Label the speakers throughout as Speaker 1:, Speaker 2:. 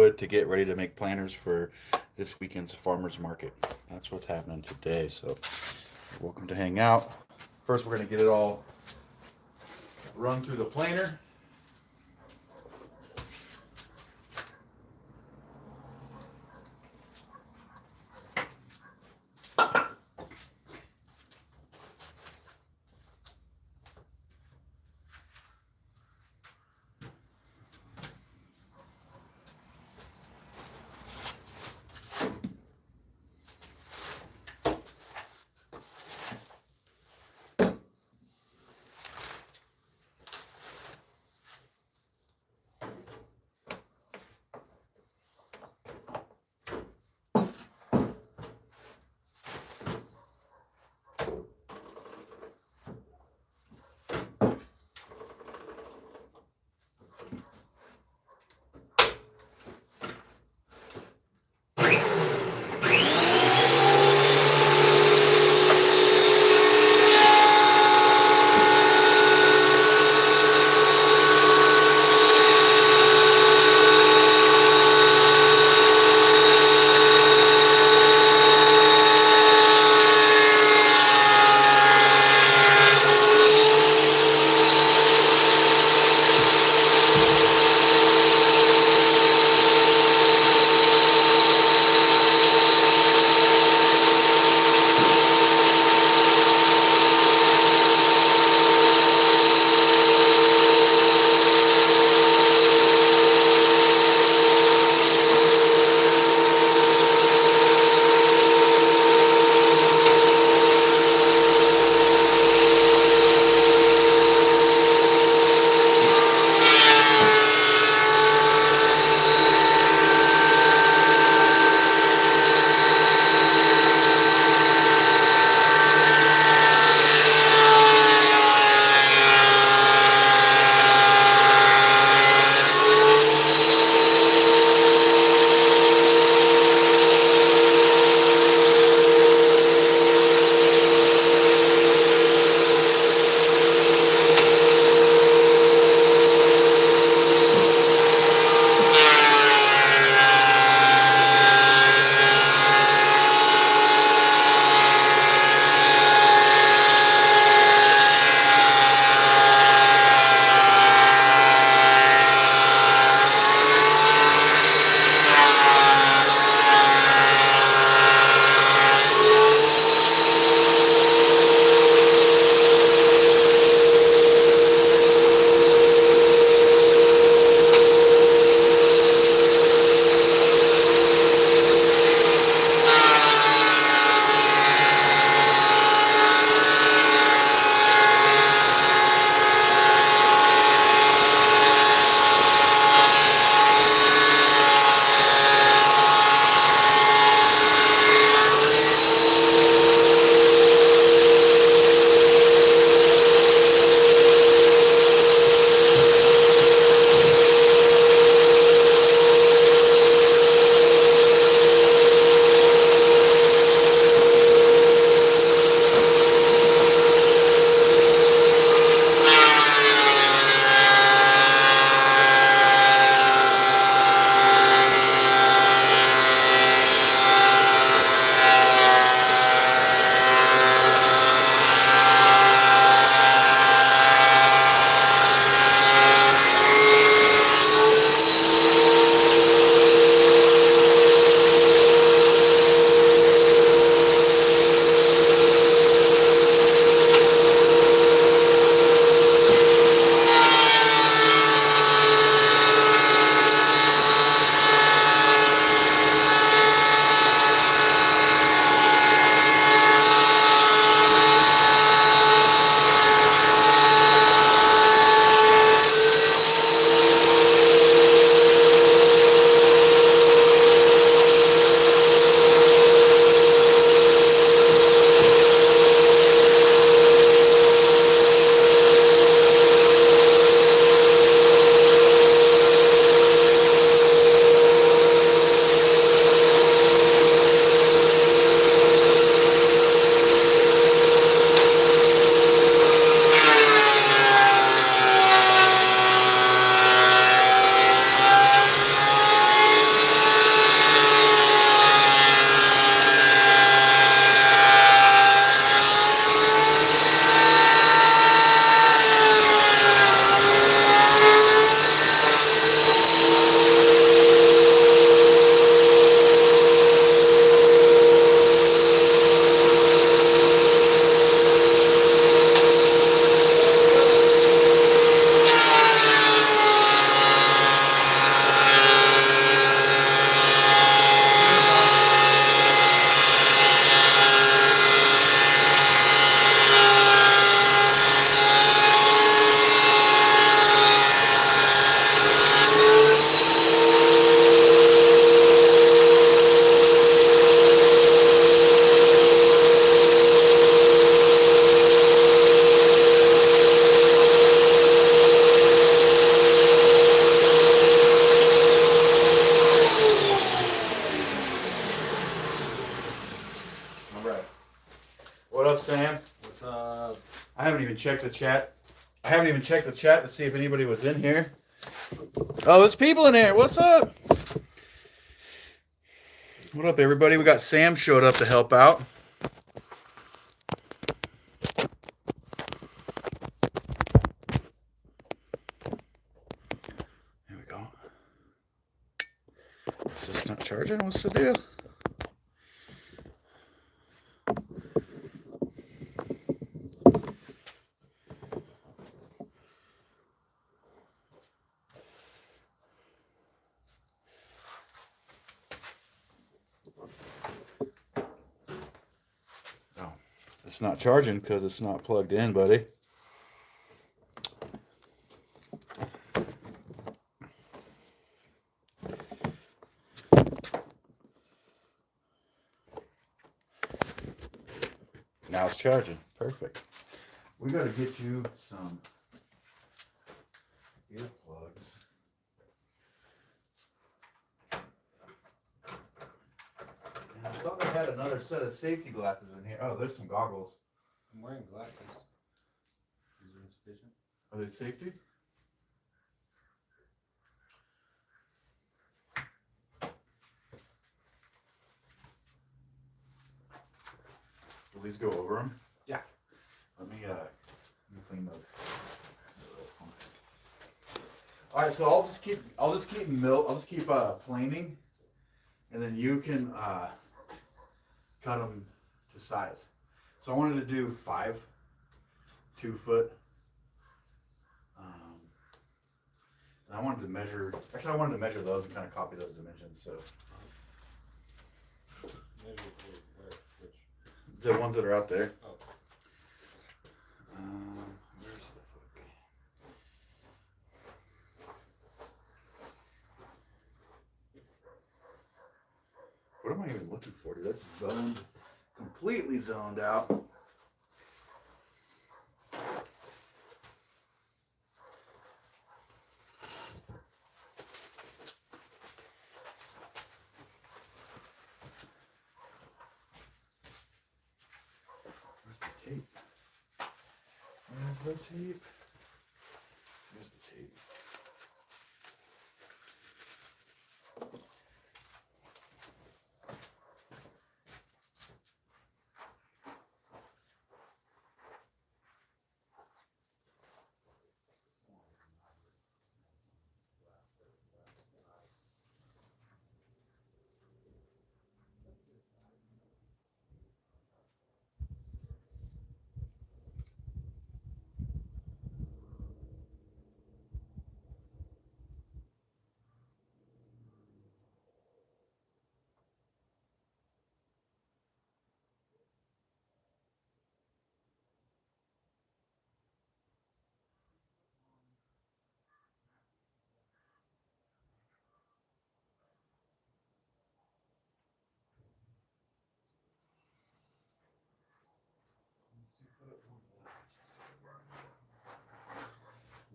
Speaker 1: wood to get ready to make planters for this weekend's farmers market. That's what's happening today. So you're welcome to hang out. First, we're going to get it all run through the planer. up, Sam?
Speaker 2: What's up?
Speaker 1: I haven't even checked the chat. To see if anybody was in here. Oh, there's people in here. What's up? What up, everybody? We got Sam showed up to help out. Here we go. Is this not charging? What's the deal? It's not charging because it's not plugged in, buddy. Now it's charging. Perfect. We got to get you some earplugs. And I thought I had another set of safety glasses in here. Oh, there's some goggles.
Speaker 2: I'm wearing glasses. These are insufficient.
Speaker 1: Are they safety? Will these go over them?
Speaker 2: Yeah.
Speaker 1: Let me clean those. All right, so I'll just keep planing, and then you can cut them to size. So I wanted to do 5 2-foot. And I wanted to measure. Actually, I wanted to measure those and kind of copy those dimensions. So
Speaker 2: Measure where? Which?
Speaker 1: the ones that are out there.
Speaker 2: Oh.
Speaker 1: Where's the fuck? What am I even looking for, dude? That's zoned, completely zoned out. Where's the tape? Where's the tape? Where's the tape?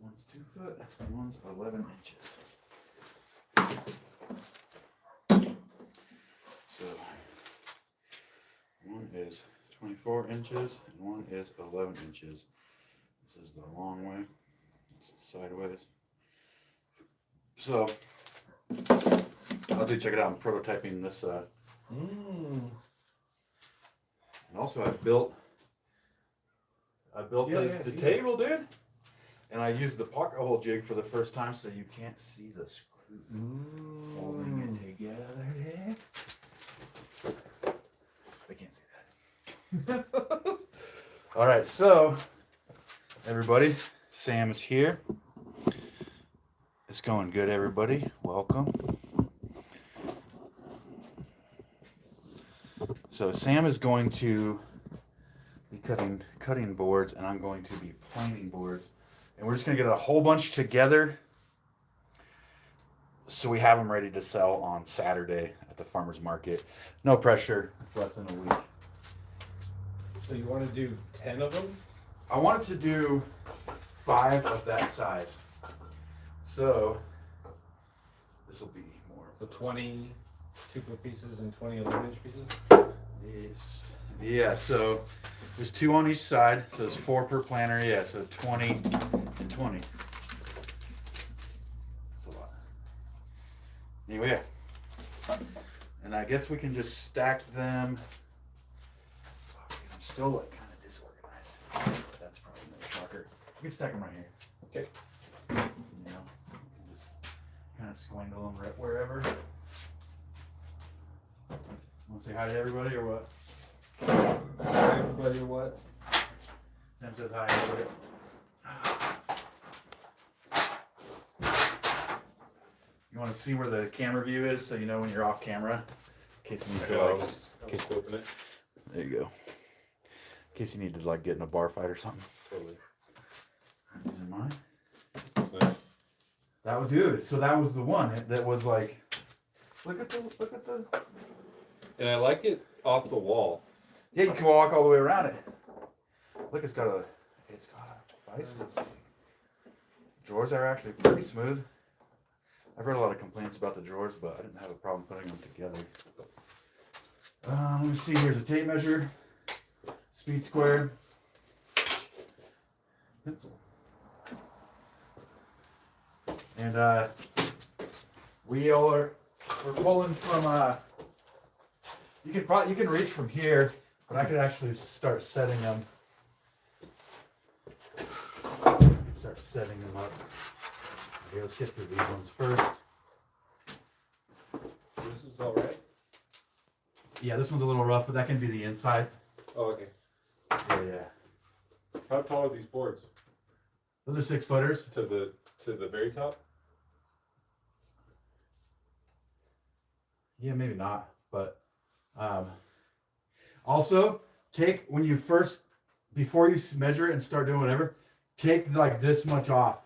Speaker 1: One's 2 foot, and one's 11 inches. So, one is 24 inches, and one is 11 inches. This is the long way, this is sideways. So, I'll do check it out. I'm prototyping this. And also, I built the table, dude. And I used the pocket hole jig for the first time, so you can't see the screws holding it together. They can't see that. All right, so everybody, Sam is here. It's going good, everybody. Welcome. So Sam is going to be cutting boards, and I'm going to be planing boards. And we're just going to get a whole bunch together so we have them ready to sell on Saturday at the farmer's market. No pressure. It's less than a week.
Speaker 2: So you want to do 10 of them?
Speaker 1: I wanted to do 5 of that size. So this will be more.
Speaker 2: So 20 2-foot pieces and 20 11-inch pieces?
Speaker 1: Yes. Yeah, so there's 2 on each side, so it's 4 per planter. Yeah, so 20 and 20. That's a lot. Anyway, yeah. And I guess we can just stack them. I'm still like kind of disorganized. That's probably no shocker. We can stack them right here.
Speaker 2: Okay.
Speaker 1: You know, we can just kind of squingle them right wherever. Want to say hi to everybody or what?
Speaker 2: Everybody, what?
Speaker 1: Sam says hi, everybody. You want to see where the camera view is so you know when you're off camera? In case you need to
Speaker 2: I
Speaker 1: like,
Speaker 2: was open it.
Speaker 1: there you go. In case you need to like get in a bar fight or something.
Speaker 2: Totally.
Speaker 1: These are mine.
Speaker 2: Nice.
Speaker 1: That was dude. So that was the one that was like, look at the.
Speaker 2: And I like it off the wall.
Speaker 1: Yeah, you can walk all the way around it. Look, it's got a vice. Drawers are actually pretty smooth. I've heard a lot of complaints about the drawers, but I didn't have a problem putting them together. Let me see. Here's a tape measure, speed squared, pencil, and we're pulling from. You can reach from here, but I could actually start setting them. Start setting them up. Okay, let's get through these ones first.
Speaker 2: This is all right.
Speaker 1: Yeah, this one's a little rough, but that can be the inside.
Speaker 2: Oh, okay.
Speaker 1: Yeah.
Speaker 2: How tall are these boards?
Speaker 1: Those are 6 footers.
Speaker 2: To the very top?
Speaker 1: Yeah, maybe not, but also when you first, before you measure it and start doing whatever, take like this much off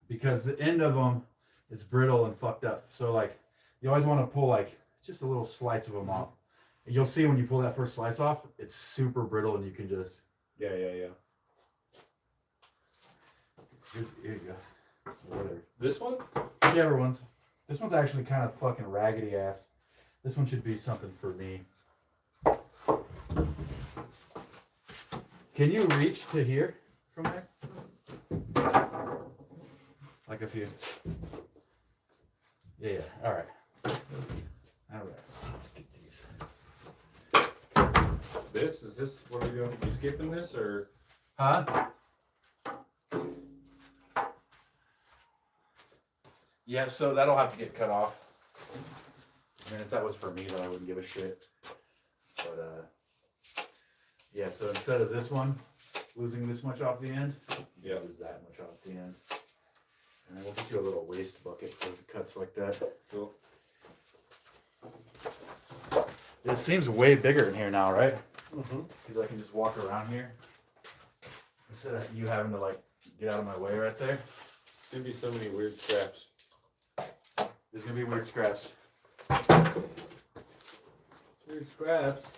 Speaker 1: because the end of them is brittle and fucked up. So like you always want to pull like just a little slice of them off. And you'll see when you pull that first slice off, it's super brittle and you can just.
Speaker 2: Yeah.
Speaker 1: Here you go. Whatever.
Speaker 2: This one?
Speaker 1: Whichever ones. This one's actually kind of fucking raggedy ass. This one should be something for me. Can you reach to here from there? Like a few. Yeah. All right. Let's get these.
Speaker 2: Is this what are we doing? You skipping this or?
Speaker 1: Huh? Yeah, so that'll have to get cut off. I mean, if that was for me, then I wouldn't give a shit. But, yeah, so instead of this one losing this much off the end,
Speaker 2: yeah,
Speaker 1: lose that much off the end. And then we'll get you a little waste bucket for cuts like that.
Speaker 2: Cool.
Speaker 1: It seems way bigger in here now, right?
Speaker 2: Mm-hmm.
Speaker 1: Because I can just walk around here instead of you having to like get out of my way right there.
Speaker 2: There'd be so many weird scraps.
Speaker 1: There's gonna be weird scraps.
Speaker 2: Weird scraps.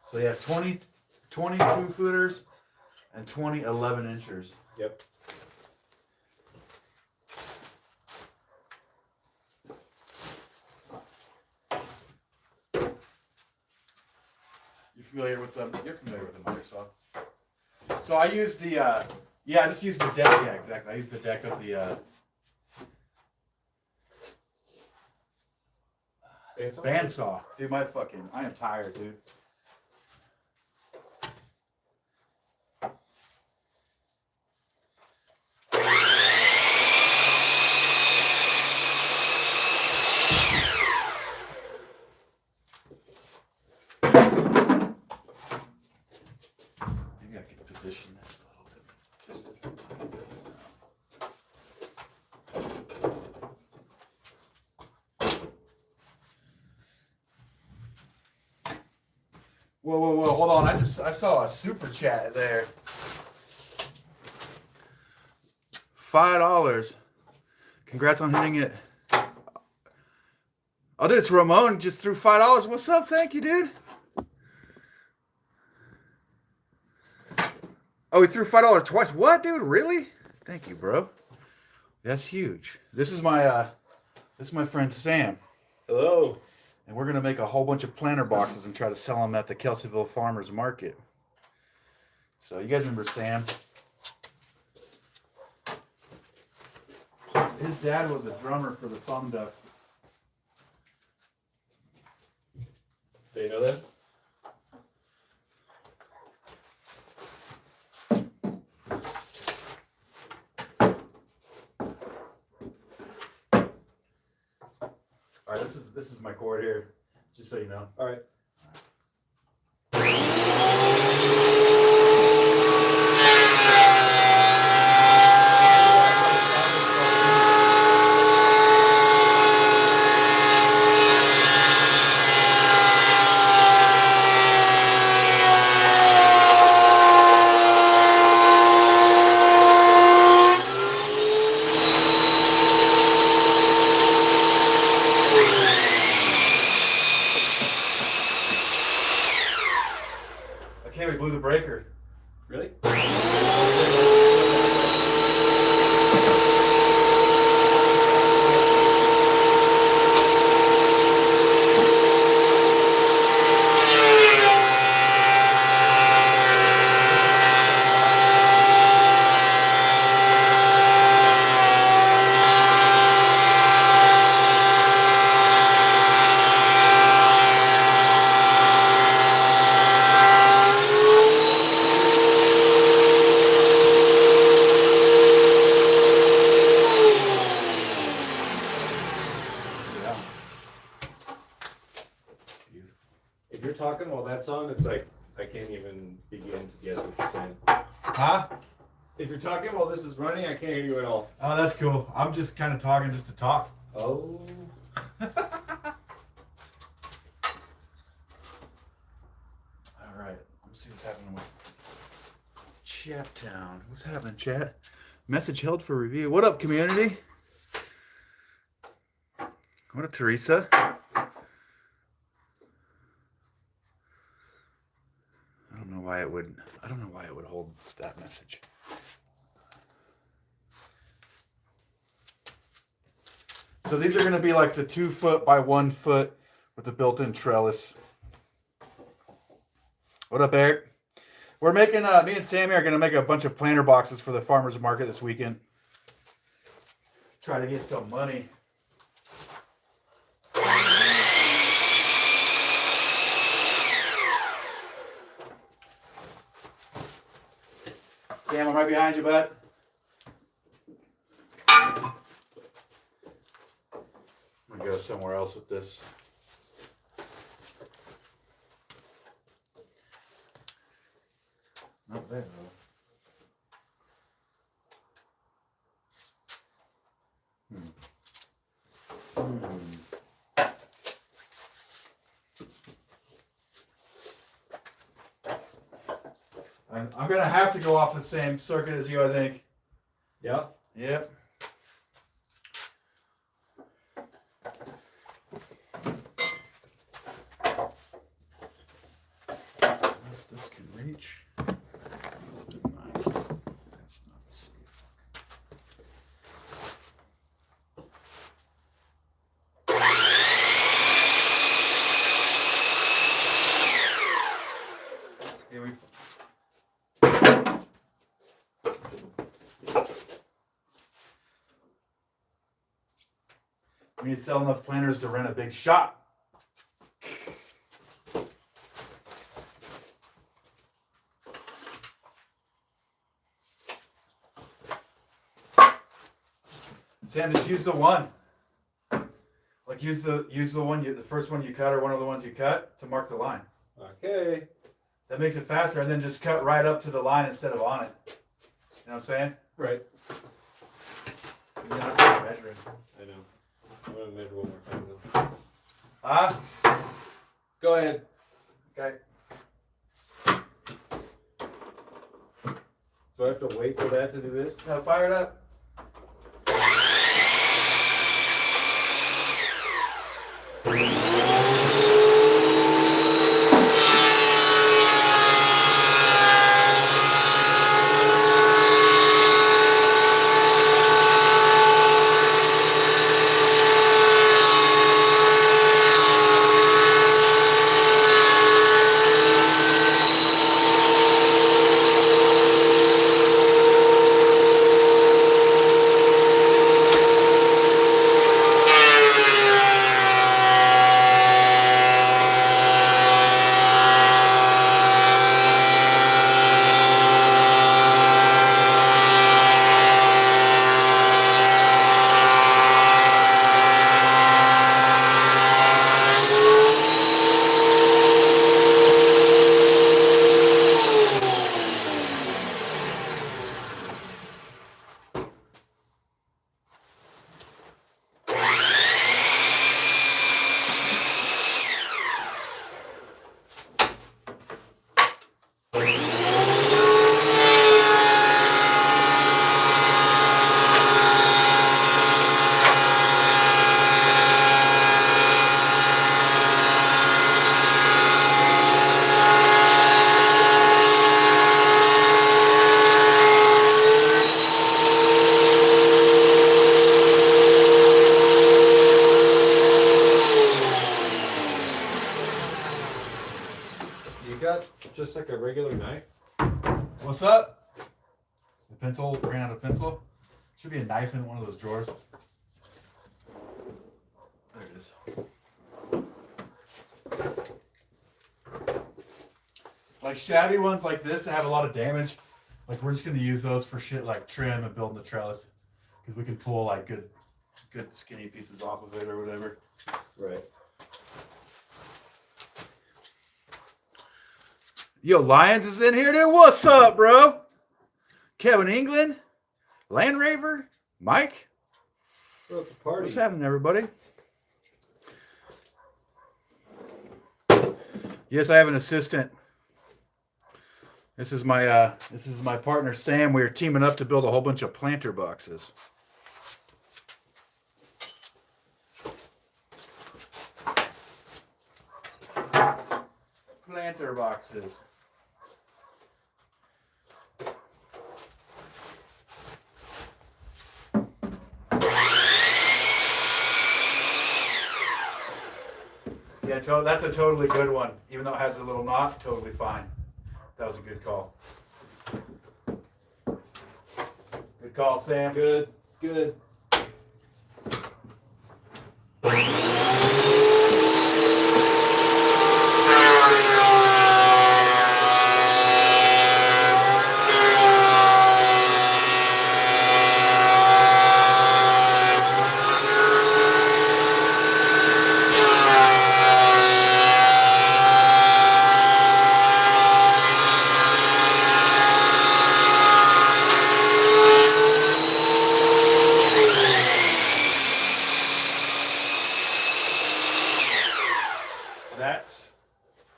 Speaker 1: So you have 22 footers and 20 11-inchers.
Speaker 2: Yep.
Speaker 1: You're familiar with them? You're familiar with the miter saw. So I use the I just use the deck. Yeah, exactly. I use the deck of the bandsaw. Dude, I am tired, dude. Maybe I can position this a little bit. Just a tiny bit. Whoa, hold on. I saw a super chat there. $5. Congrats on hitting it. Oh, dude, it's Ramon. Just threw $5. What's up? Thank you, dude. Oh, he threw $5 twice. What, dude? Really? Thank you, bro. That's huge. This is my friend Sam.
Speaker 2: Hello.
Speaker 1: And we're going to make a whole bunch of planter boxes and try to sell them at the Kelseyville Farmers Market. So you guys remember Sam? His dad was a drummer for the Thumb Ducks.
Speaker 2: Do you know that?
Speaker 1: All right, this is my chord here, just so you know.
Speaker 2: All right.
Speaker 1: Okay, we blew the breaker.
Speaker 2: Really?
Speaker 1: Yeah. Beautiful.
Speaker 2: If you're talking while that's on, it's like I can't even begin to guess what you're saying.
Speaker 1: Huh?
Speaker 2: If you're talking while this is running, I can't hear you at all.
Speaker 1: Oh, that's cool. I'm just kind of talking just to talk.
Speaker 2: Oh.
Speaker 1: All right. Let's see what's happening with Chat Town. What's happening, chat? Message held for review. What up, community? What up, Teresa? I don't know why it would hold that message. So these are going to be like the 2 foot by 1 foot with the built-in trellis. What up, Eric? We're making, me and Sammy are going to make a bunch of planter boxes for the farmers market this weekend. Try to get some money. Sam, I'm right behind you, bud. I'm going to go somewhere else with this. Not there, though. I'm going to have to go off the same circuit as you, I think.
Speaker 2: Yep.
Speaker 1: Yep. This can reach. Nice. That's not safe. Here we need to sell enough planters to rent a big shop. Sam, just use the one. Like use the one the first one you cut or one of the ones you cut to mark the line.
Speaker 2: Okay.
Speaker 1: That makes it faster, and then just cut right up to the line instead of on it. You know what I'm saying?
Speaker 2: Right.
Speaker 1: You don't have to measure it.
Speaker 2: I know. I'm gonna measure one more time though.
Speaker 1: Ah?
Speaker 2: Go ahead.
Speaker 1: Okay.
Speaker 2: So I have to wait for that to do this?
Speaker 1: Now fire it up.
Speaker 2: just like a regular knife?
Speaker 1: What's up? The pencil ran out of pencil. Should be a knife in one of those drawers. There it is. Like shabby ones like this that have a lot of damage. Like we're just gonna use those for shit like trim and building the trellis, because we can pull like good skinny pieces off of it or whatever.
Speaker 2: Right.
Speaker 1: Yo, Lions is in here too. What's up, bro? Kevin England, Landraver, Mike.
Speaker 2: We're at the party.
Speaker 1: What's happening, everybody? Yes, I have an assistant. This is my partner Sam. We're teaming up to build a whole bunch of planter boxes. Planter boxes. Yeah, that's a totally good one. Even though it has a little knot, totally fine. That was a good call. Good call, Sam.
Speaker 2: Good, good.
Speaker 1: That's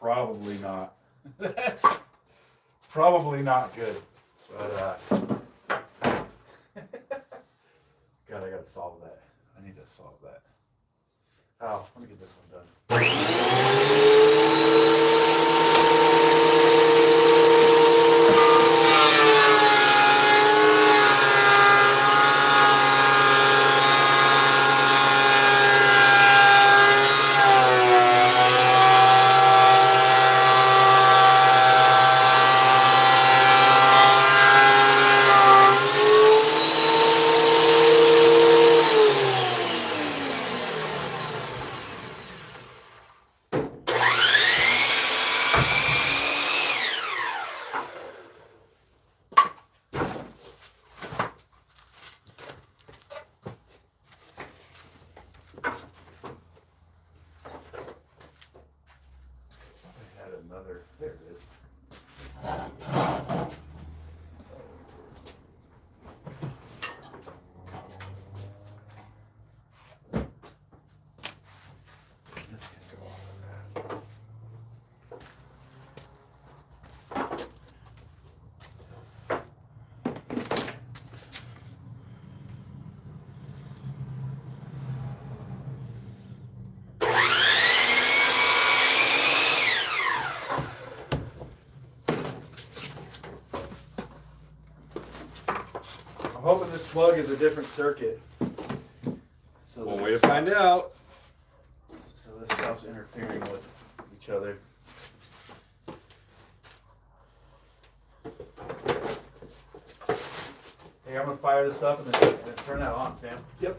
Speaker 1: probably not. That's probably not good. But God, I gotta solve that. I need to solve that. Oh, let me get this one done. There it is. This can go on like that. I'm hoping this plug is a different circuit. So
Speaker 2: One way to find out.
Speaker 1: So this stops interfering with each other. Hey, I'm gonna fire this up and then turn that on, Sam.
Speaker 2: Yep.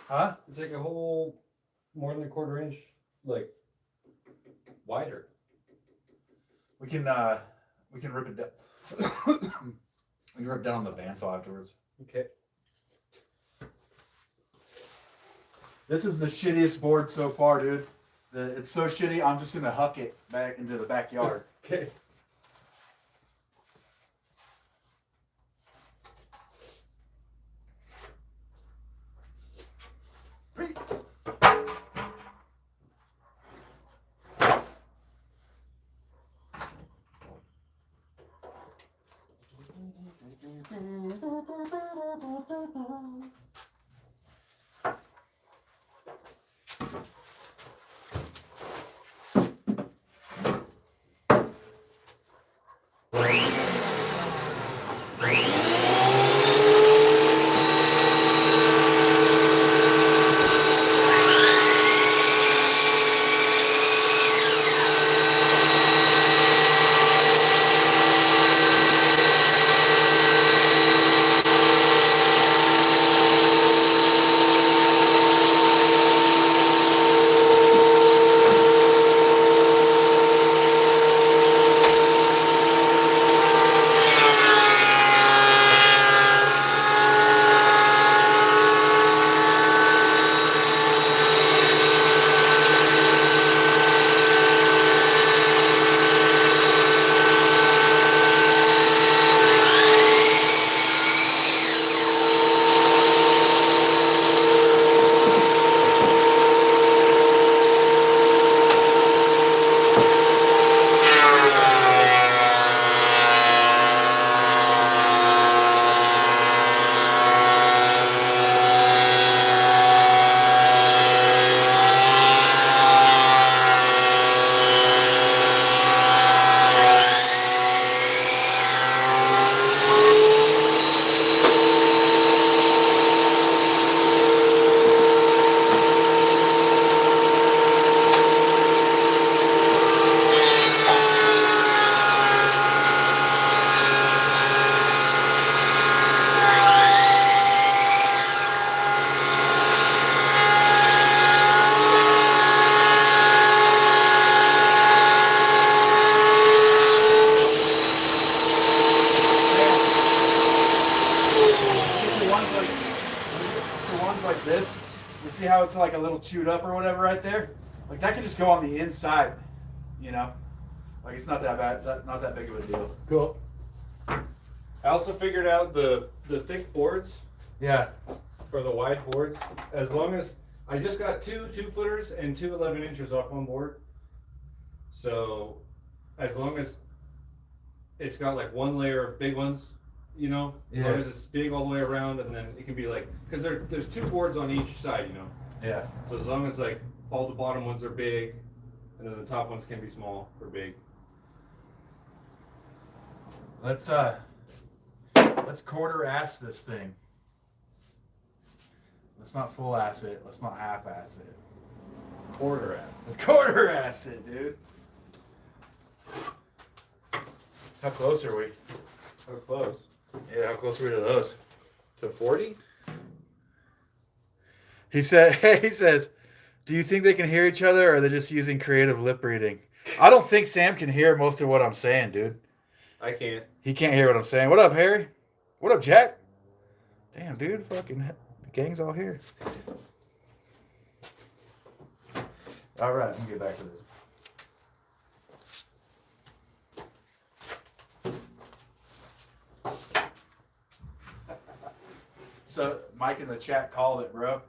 Speaker 1: Huh?
Speaker 2: It's like a whole more than a quarter inch, like wider.
Speaker 1: We can rip it down. We can rip down the bandsaw afterwards.
Speaker 2: Okay.
Speaker 1: This is the shittiest board so far, dude. It's so shitty, I'm just gonna huck it back into the backyard.
Speaker 2: Okay.
Speaker 1: Peace. Like this, you see how it's like a little chewed up or whatever right there? Like that could just go on the inside, you know? Like it's not that bad, not that big of a deal.
Speaker 2: Cool. I also figured out the thick boards.
Speaker 1: Yeah.
Speaker 2: For the wide boards, as long as I just got two 2-footers and two 11-inchers off one board. So as long as it's got like one layer of big ones, you know, as long as it's big all the way around, and then it can be like, because there's 2 boards on each side, you know.
Speaker 1: Yeah.
Speaker 2: So as long as like all the bottom ones are big, and then the top ones can be small or big.
Speaker 1: Let's quarter ass this thing. Let's not full ass it. Let's not half ass it.
Speaker 2: Quarter ass.
Speaker 1: Let's quarter ass it, dude. How close are we?
Speaker 2: How close?
Speaker 1: Yeah, how close are we to those?
Speaker 2: To 40?
Speaker 1: He says, do you think they can hear each other, or are they just using creative lip reading? I don't think Sam can hear most of what I'm saying, dude.
Speaker 2: I can't.
Speaker 1: He can't hear what I'm saying. What up, Harry? What up, Jack? Damn, dude, fucking the gang's all here. All right, let me get back to this. So Mike in the chat called it, bro.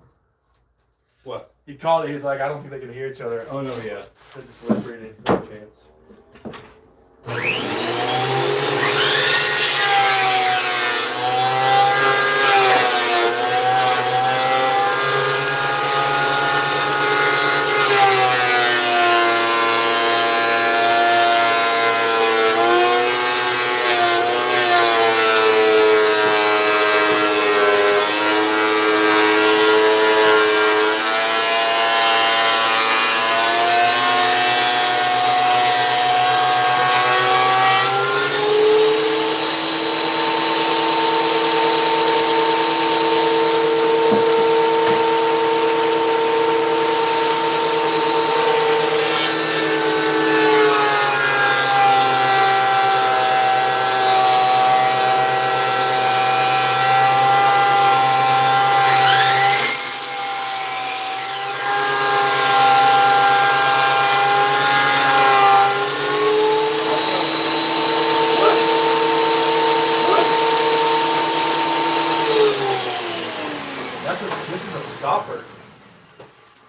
Speaker 2: What?
Speaker 1: He called it. He's like, I don't think they can hear each other.
Speaker 2: Oh no, yeah.
Speaker 1: They're just lip reading.
Speaker 2: No chance.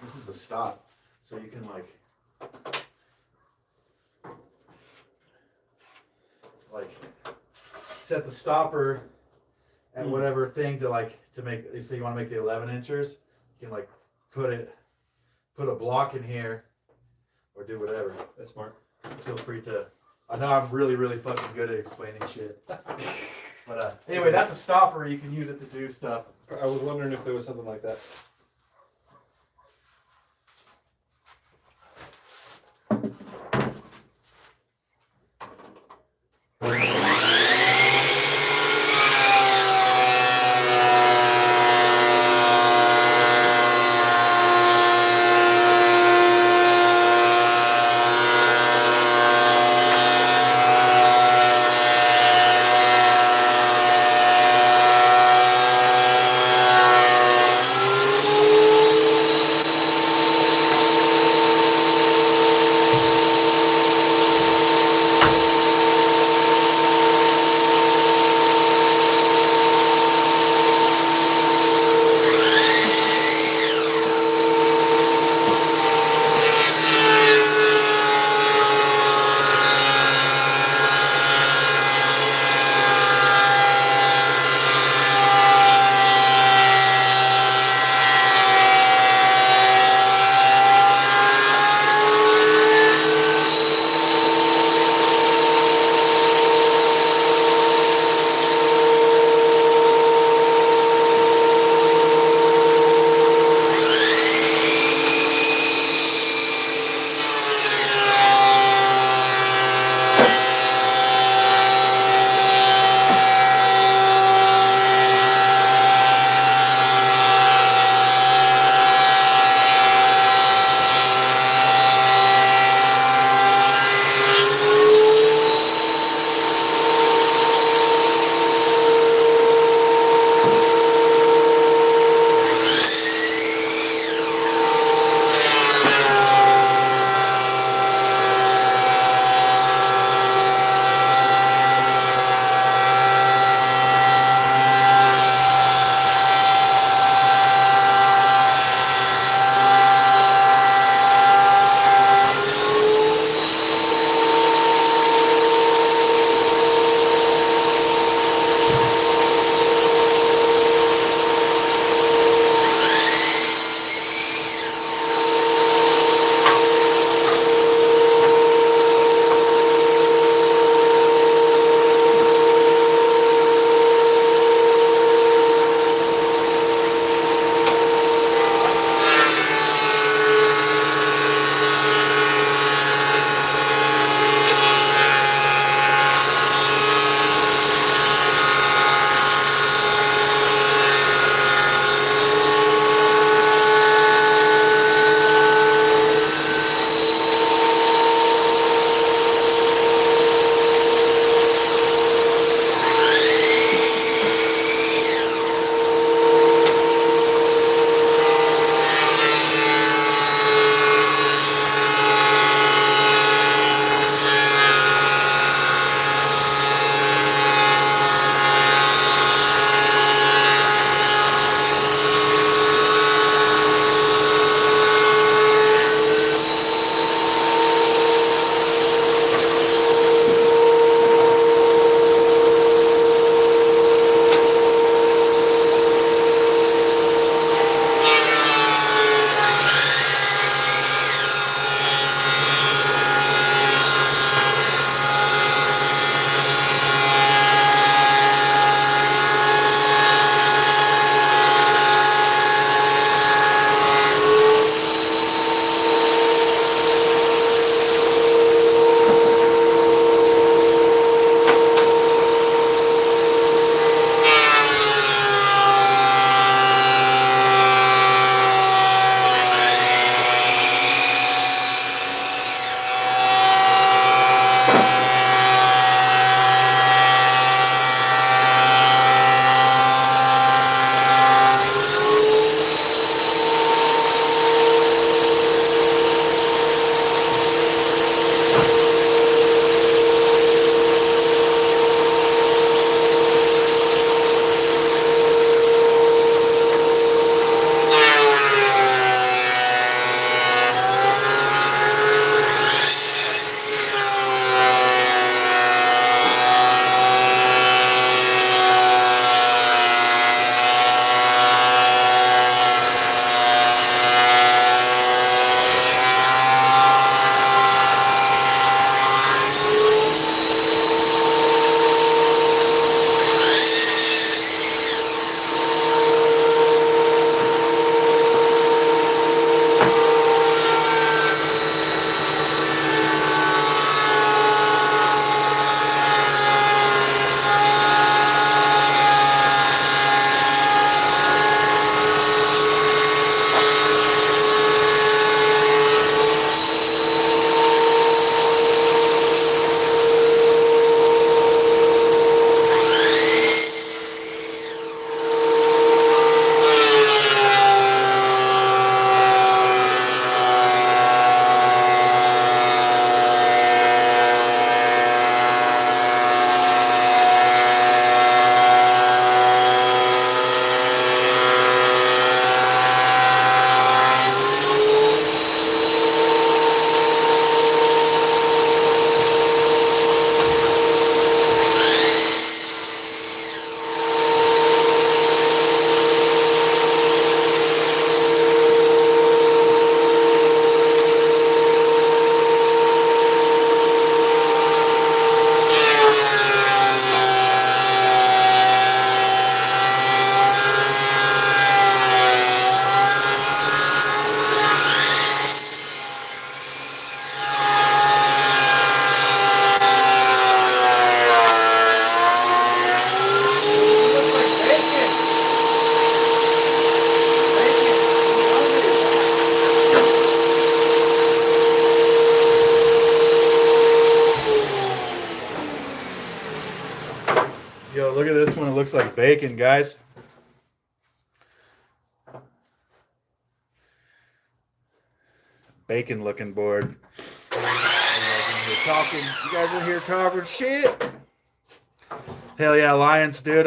Speaker 1: this is a stop, so you can like set the stopper at whatever thing to make. Say you want to make the 11 inches, you can put a block in here, or do whatever.
Speaker 2: That's smart.
Speaker 1: Feel free to. I know I'm really, really fucking good at explaining shit. But anyway, that's a stopper. You can use it to do stuff.
Speaker 2: I was wondering if there was something like that.
Speaker 1: looks like bacon, guys. Bacon looking board. You guys in here talking shit? Hell yeah, Lions, dude.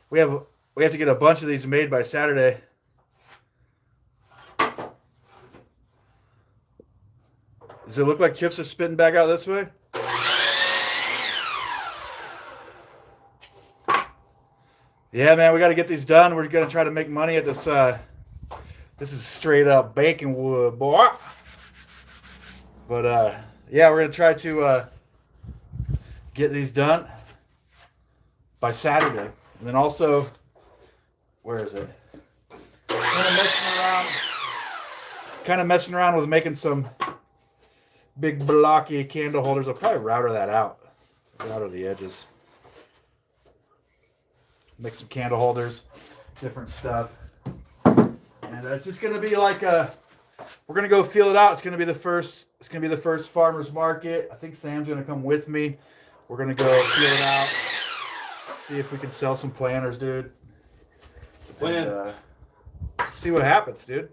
Speaker 1: We have to get a bunch of these made by Saturday. Does it look like chips are spitting back out this way? Yeah, man, we got to get these done. We're gonna try to make money at this. This is straight up bacon wood, boy. But yeah, we're gonna try to get these done by Saturday, and then also, where is it? Kind of messing around with making some big blocky candle holders. I'll probably router that out, router the edges. Make some candle holders, different stuff. And it's just gonna be like we're gonna go feel it out. It's gonna be the first farmers market. I think Sam's gonna come with me. We're gonna go feel it out. See if we can sell some planters, dude. And, see what happens, dude.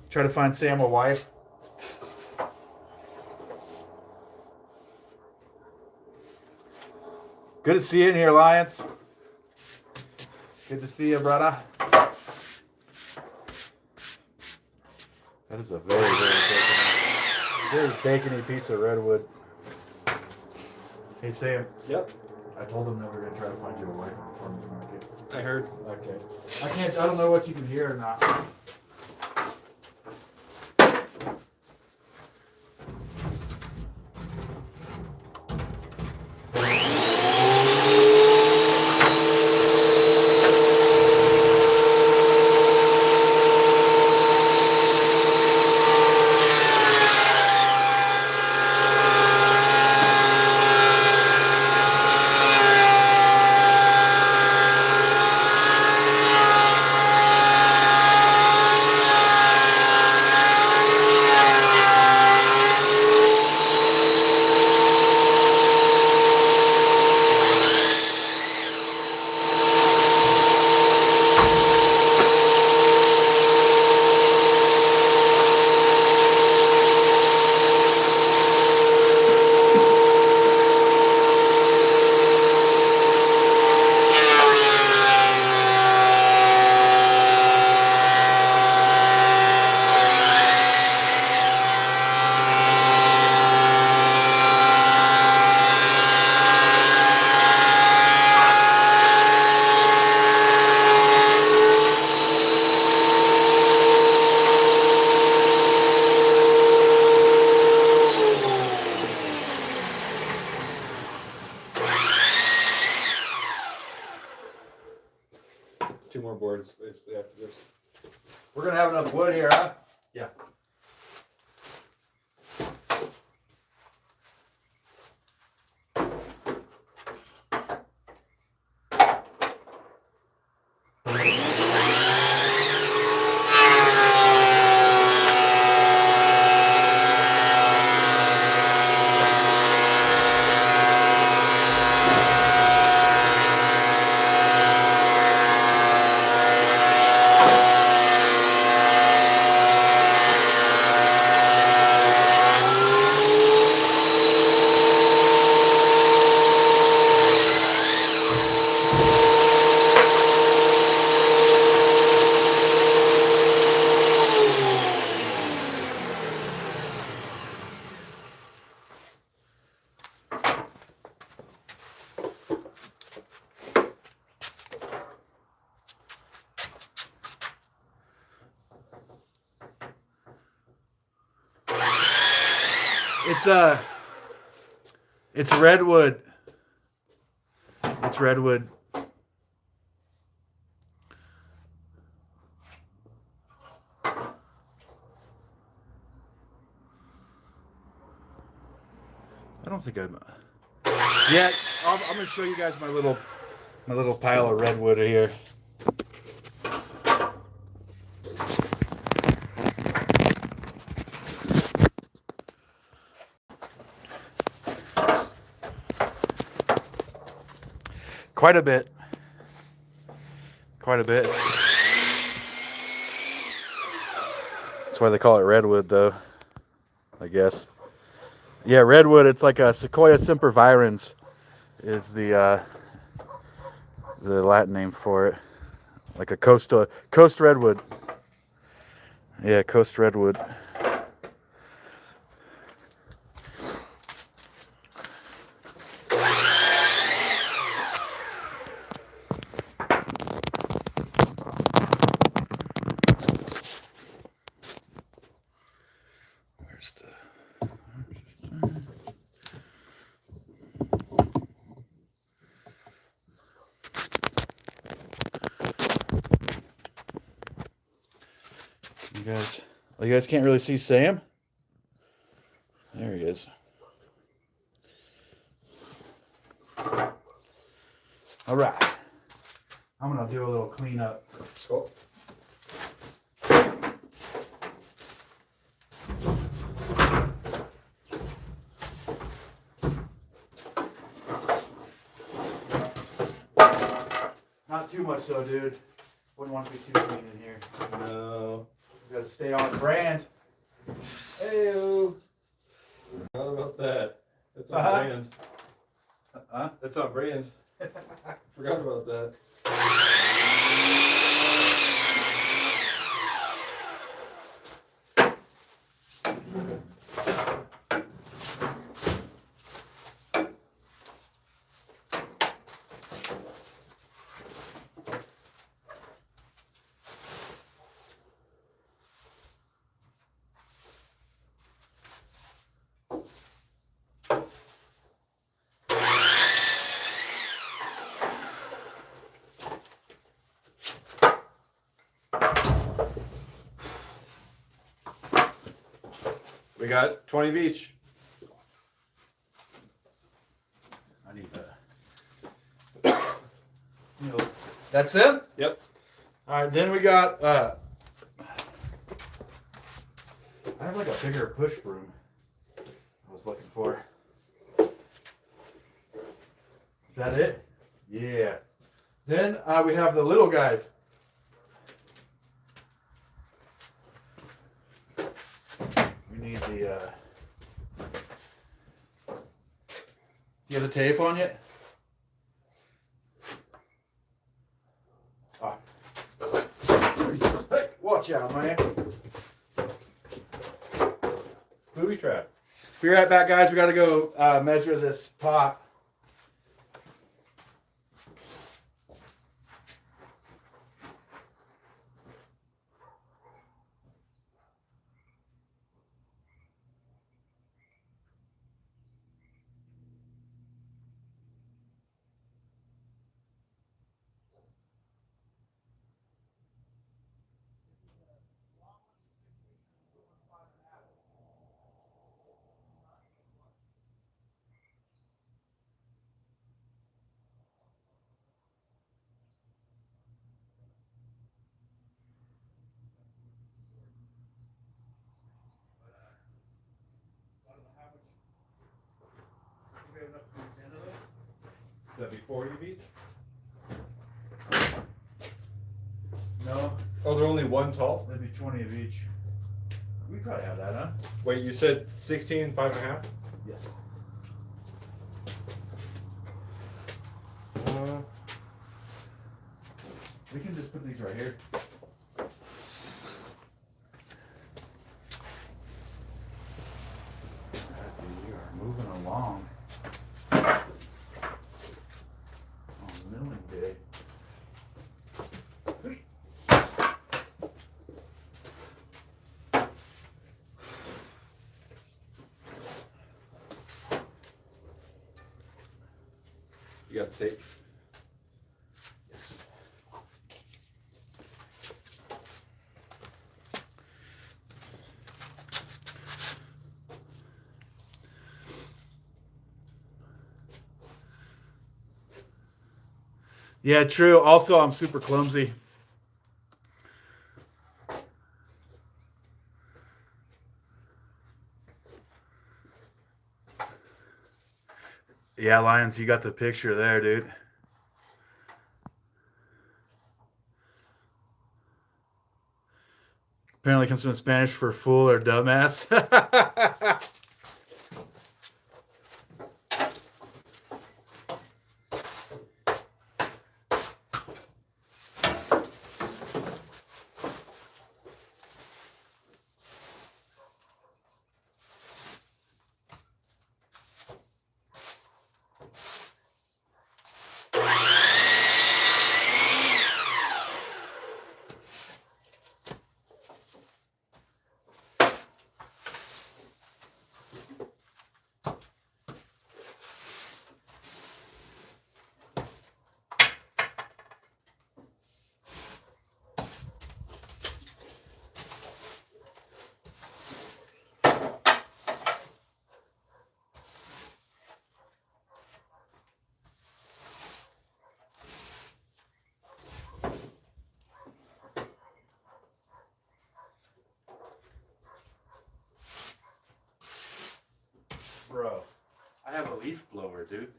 Speaker 1: Try to find Sam a wife. Good to see you in here, Lions. Good to see you, brother. That is a very bacony piece of redwood. Hey, Sam.
Speaker 2: Yep.
Speaker 1: I told them that we were gonna try to find you a wife on the farmers market.
Speaker 2: I heard.
Speaker 1: Okay. I don't know what you can hear or not.
Speaker 2: Two more boards basically after this.
Speaker 1: We're gonna have enough wood here, huh?
Speaker 2: Yeah.
Speaker 1: It's redwood. It's redwood. I don't think I'm. Yeah, I'm gonna show you guys my little pile of redwood here. Quite a bit. quite a bit. That's why they call it redwood, though, I guess. Yeah, redwood. It's like a Sequoia sempervirens is the Latin name for it. Like a coast redwood. Yeah, coast redwood. Where's the... You guys can't really see Sam? There he is. All right. I'm going to do a little cleanup.
Speaker 2: Cool.
Speaker 1: Not too much though, dude. Wouldn't want to be too clean in here.
Speaker 2: No.
Speaker 1: We got to stay on brand. Hey-o.
Speaker 2: Not about that. That's on brand. That's on brand. Forgot about that. We got 20 of each.
Speaker 1: I need that. That's it?
Speaker 2: Yep.
Speaker 1: All right, then we got, I have like a bigger push broom I was looking for. Is that it? Yeah. Then we have the little guys. We need the, do you have the tape on yet? Ah. Hey, watch out, man.
Speaker 2: Booby trap.
Speaker 1: Be right back, guys. We got to go measure this pot.
Speaker 2: Is that be 40 of each?
Speaker 1: No,
Speaker 2: Oh, they're only one tall?
Speaker 1: that'd be 20 of each. We probably have that, huh?
Speaker 2: Wait, you said 16, 5.5?
Speaker 1: Yes. We can just put these right here. We are moving along. On milling day.
Speaker 2: You got the tape?
Speaker 1: Yes. Yeah, true. Also, I'm super clumsy. Yeah, Lions, you got the picture there, dude. Apparently comes from Spanish for fool or dumbass. Bro, I have a leaf blower, dude.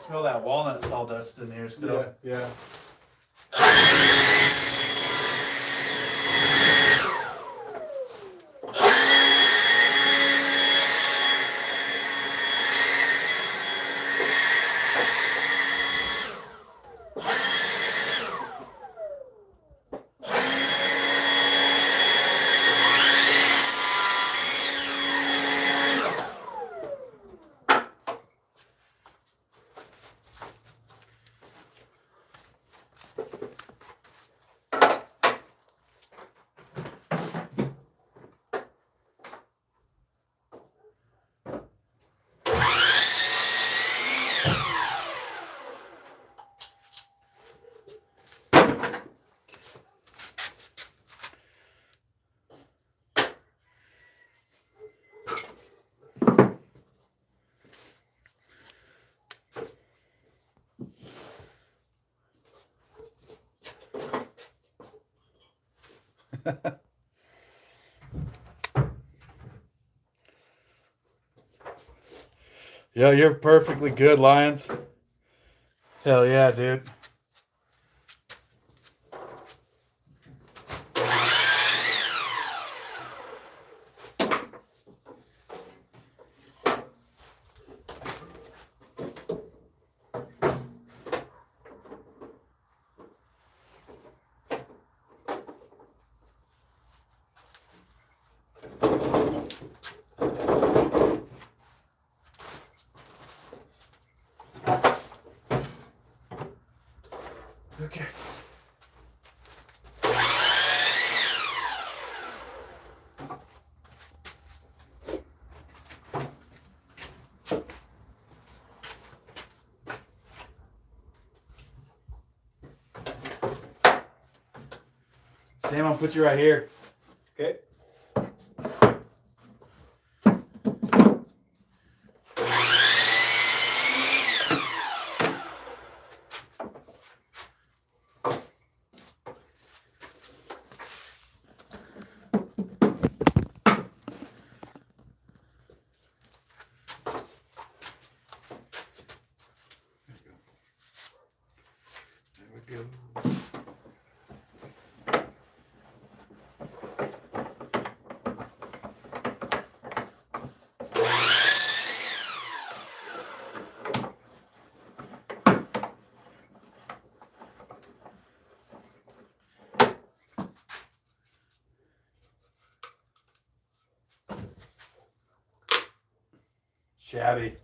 Speaker 1: Smell that walnut sawdust in here still.
Speaker 2: Yeah.
Speaker 1: Yo, you're perfectly good, Lions. Hell yeah, dude. Okay. Sam, I'll put you right here.
Speaker 2: Okay.
Speaker 1: There we go. Shabby.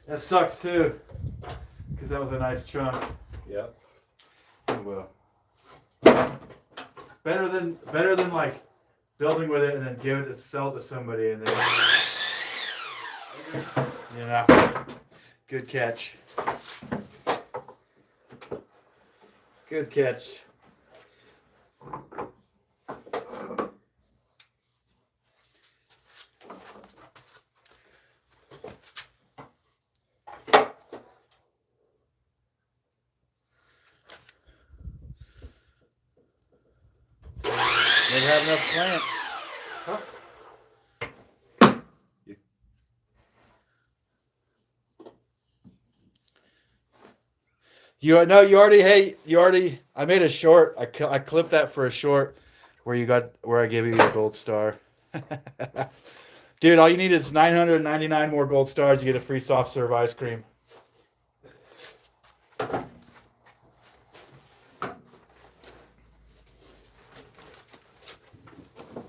Speaker 1: That sucks too. because that was a nice chunk.
Speaker 2: Yep.
Speaker 1: Oh, well. Better than like building with it and then sell it to somebody and then good catch. Good catch. They have enough plants. Huh? You already. I made a short. I clipped that for a short where I gave you your gold star. Dude, all you need is 999 more gold stars. You get a free soft serve ice cream.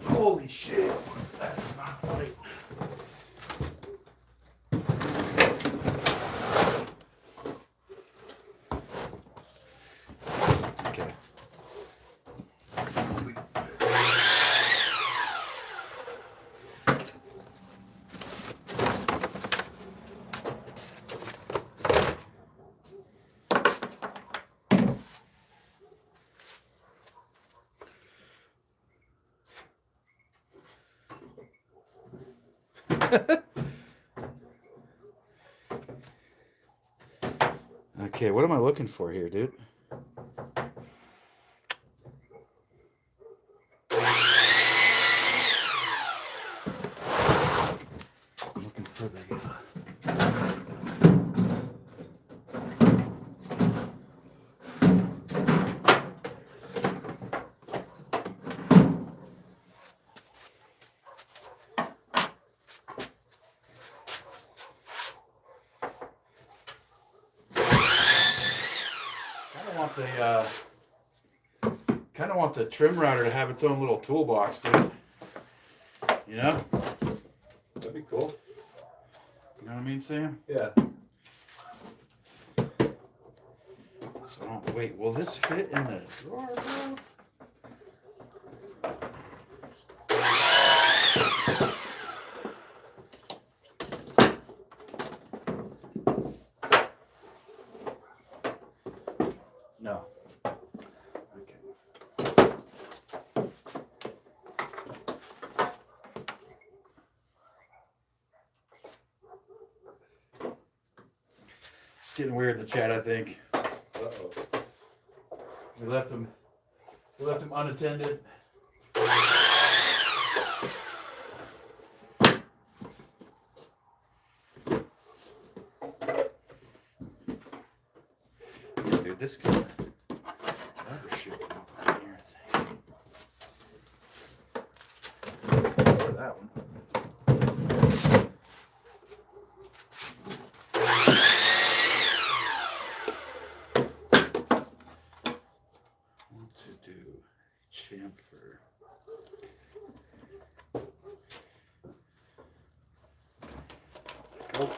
Speaker 1: Holy shit. That is not right. Okay. Okay, what am I looking for here, dude? I'm looking for the... Kind of want the trim router to have its own little toolbox, dude. You know?
Speaker 2: That'd be cool.
Speaker 1: You know what I mean, Sam?
Speaker 2: Yeah.
Speaker 1: So, wait, will this fit in the drawer, bro? No. Okay. It's getting weird in the chat, I think.
Speaker 2: Uh-oh.
Speaker 1: We left him unattended. Yeah, dude, this could rubber shit come up in here, I think. Or that one. Want to do chamfer. Go.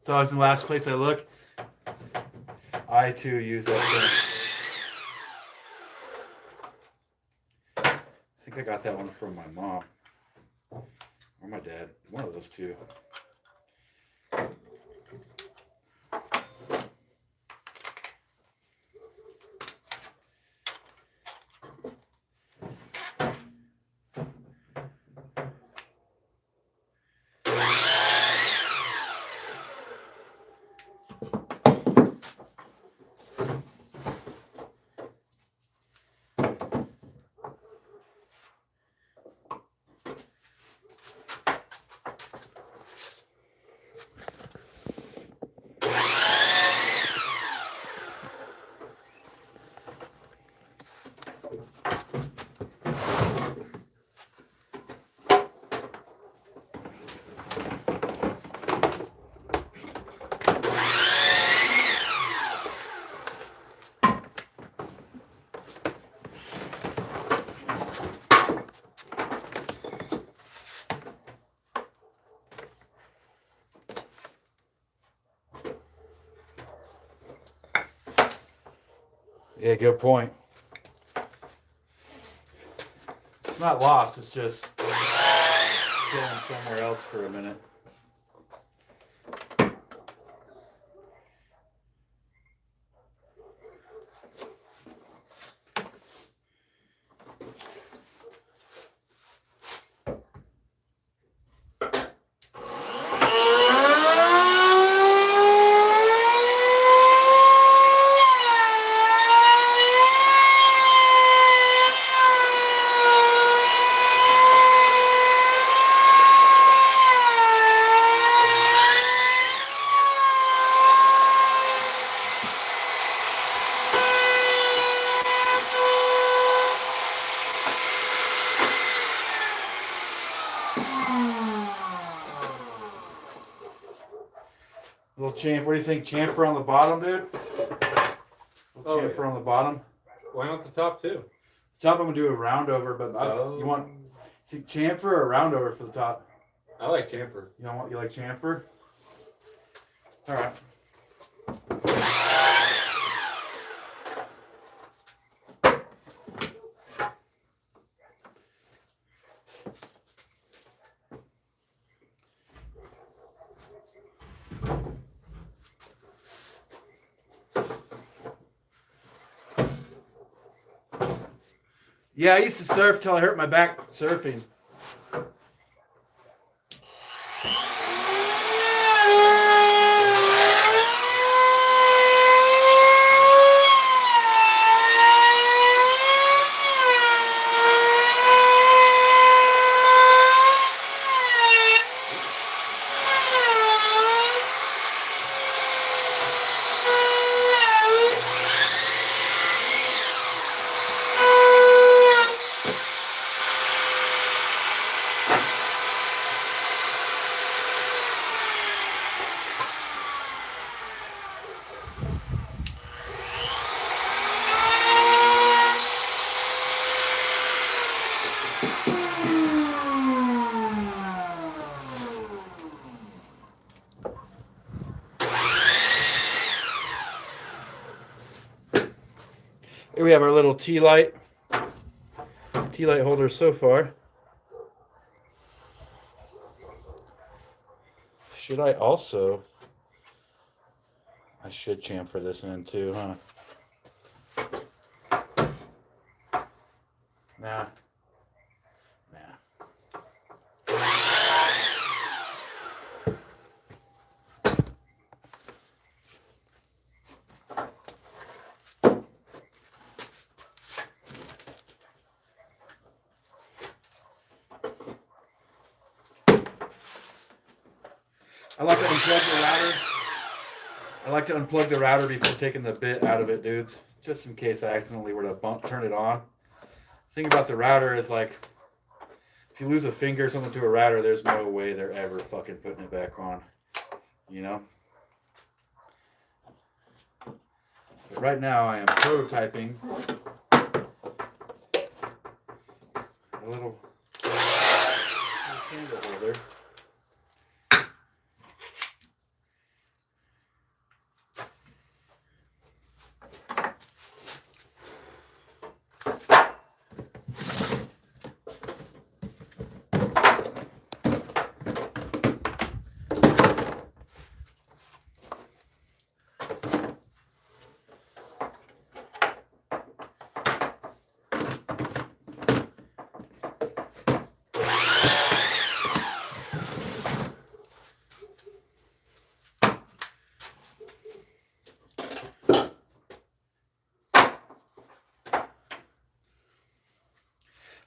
Speaker 1: It's always the last place I look. I too use that thing. I think I got that one from my mom. Or my dad. One of those two. Yeah, good point. It's not lost, it's just chilling somewhere else for a minute. Little chamfer, what do you think? Chamfer on the bottom, dude? Little chamfer on the bottom.
Speaker 2: Why not the top too?
Speaker 1: Top, I'm gonna do a round over, but you want chamfer or a round over for the top?
Speaker 2: I like chamfer.
Speaker 1: You like chamfer? All right. Yeah, I used to surf till I hurt my back surfing. Here we have our little tea light holder so far. Should I also? I should chamfer this in too, huh? Nah. I like to unplug the router. I like to unplug the router before taking the bit out of it, dudes. Just in case I accidentally were to turn it on. The thing about the router is like, if you lose a finger or something to a router, there's no way they're ever fucking putting it back on. You know? But right now I am prototyping a little candle holder.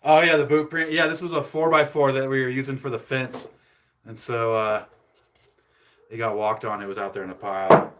Speaker 1: Oh yeah, the boot print. Yeah, this was a 4x4 that we were using for the fence, and so it got walked on. It was out there in a pile.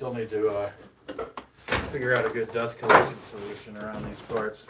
Speaker 1: still need to figure out a good dust collection solution around these parts.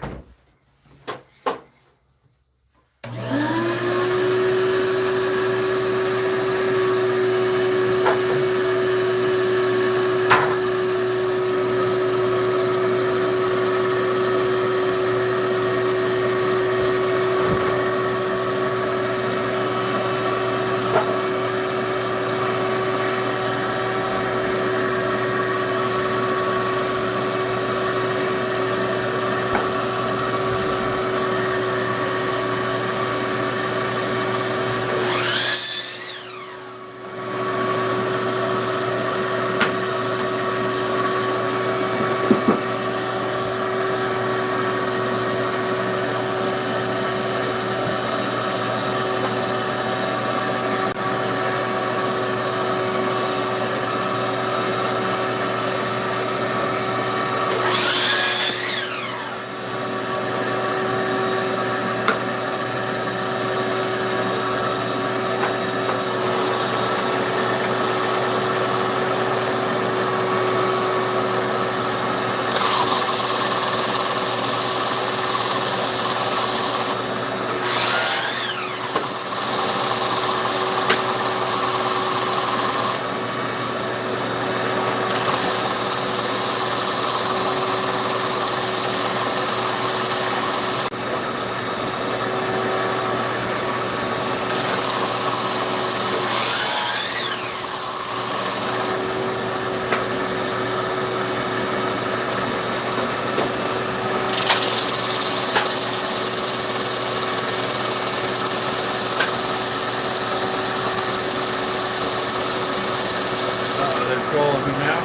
Speaker 1: They're trolling me now.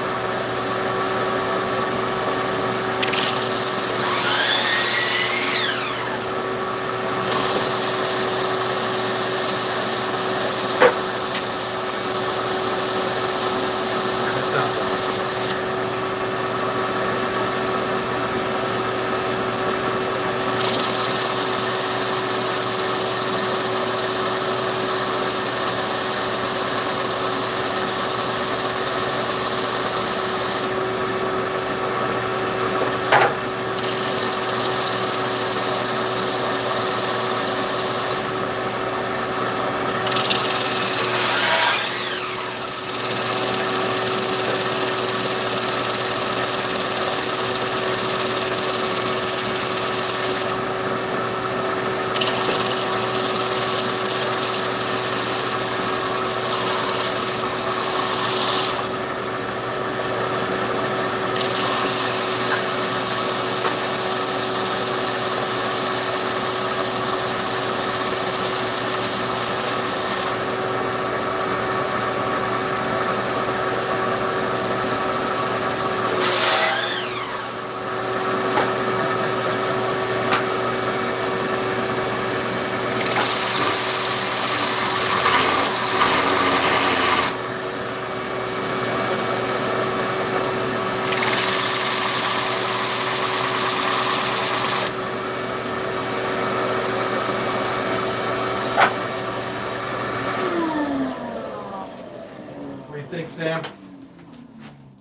Speaker 1: Think, Sam?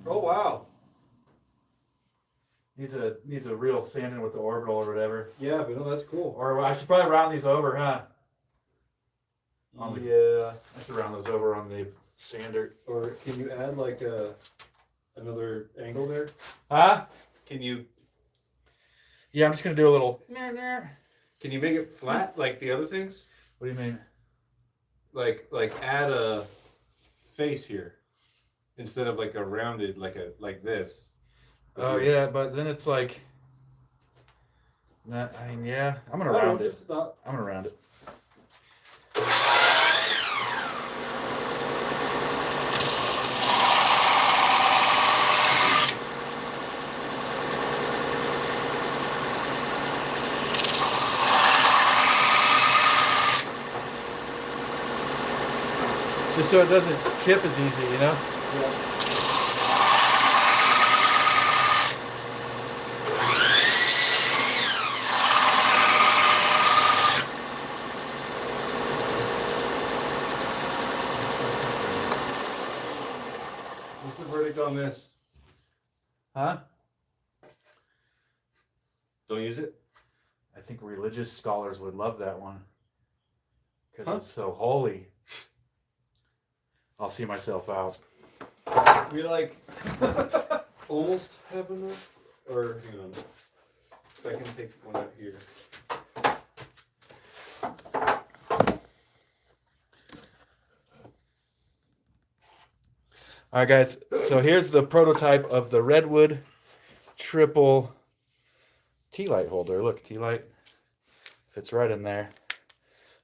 Speaker 2: Oh wow.
Speaker 1: Needs a real sanding with the orbital or whatever.
Speaker 2: Yeah, but no, that's cool.
Speaker 1: Or I should probably round these over, huh?
Speaker 2: Yeah.
Speaker 1: I should round those over on the sander.
Speaker 2: Or can you add like another angle there?
Speaker 1: Huh?
Speaker 2: Can you
Speaker 1: Yeah, I'm just gonna do a little.
Speaker 2: can you make it flat like the other things?
Speaker 1: What do you mean?
Speaker 2: Like add a face here instead of like a rounded like this.
Speaker 1: Oh yeah, but then it's like. I mean, yeah, I'm gonna round it. I'm gonna round it. Just so it doesn't chip as easy, you know?
Speaker 2: Yeah. What's the verdict on this?
Speaker 1: Huh?
Speaker 2: Don't use it?
Speaker 1: I think religious scholars would love that one. Because
Speaker 2: Huh?
Speaker 1: it's so holy. I'll see myself out.
Speaker 2: We like almost have enough? Or, hang on. If I can take one out here.
Speaker 1: All right, guys. So here's the prototype of the Redwood triple tea light holder. Look, tea light fits right in there.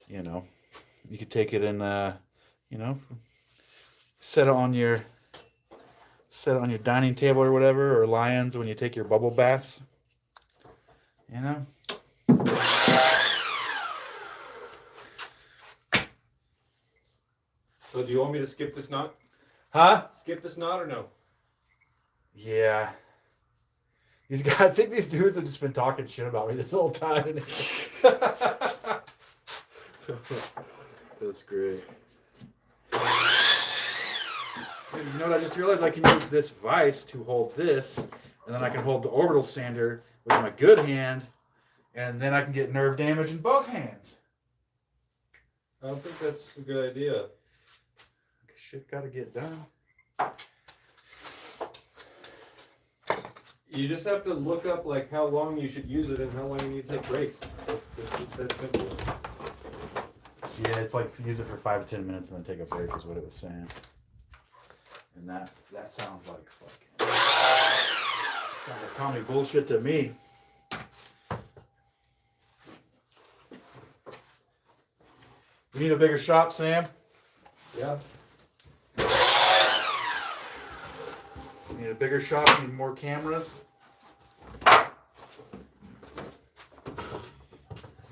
Speaker 1: You know, you could take it in, you know, set it on your dining table or whatever, or Lions when you take your bubble baths. You know.
Speaker 2: So do you want me to skip this knot?
Speaker 1: Huh?
Speaker 2: Skip this knot or no?
Speaker 1: Yeah. These guys, I think these dudes have just been talking shit about me this whole time. That's great. Dude, you know what I just realized? I can use this vise to hold this, and then I can hold the orbital sander with my good hand, and then I can get nerve damage in both hands.
Speaker 2: I don't think that's a good idea.
Speaker 1: Shit gotta get done.
Speaker 2: You just have to look up like how long you should use it and how long you need to take breaks. That's simple.
Speaker 1: Yeah, it's like use it for 5 to 10 minutes and then take a break is what it was saying. And that sounds like fucking sounds like comedy bullshit to me. We need a bigger shop, Sam.
Speaker 2: Yeah.
Speaker 1: We need a bigger shop, we need more cameras. You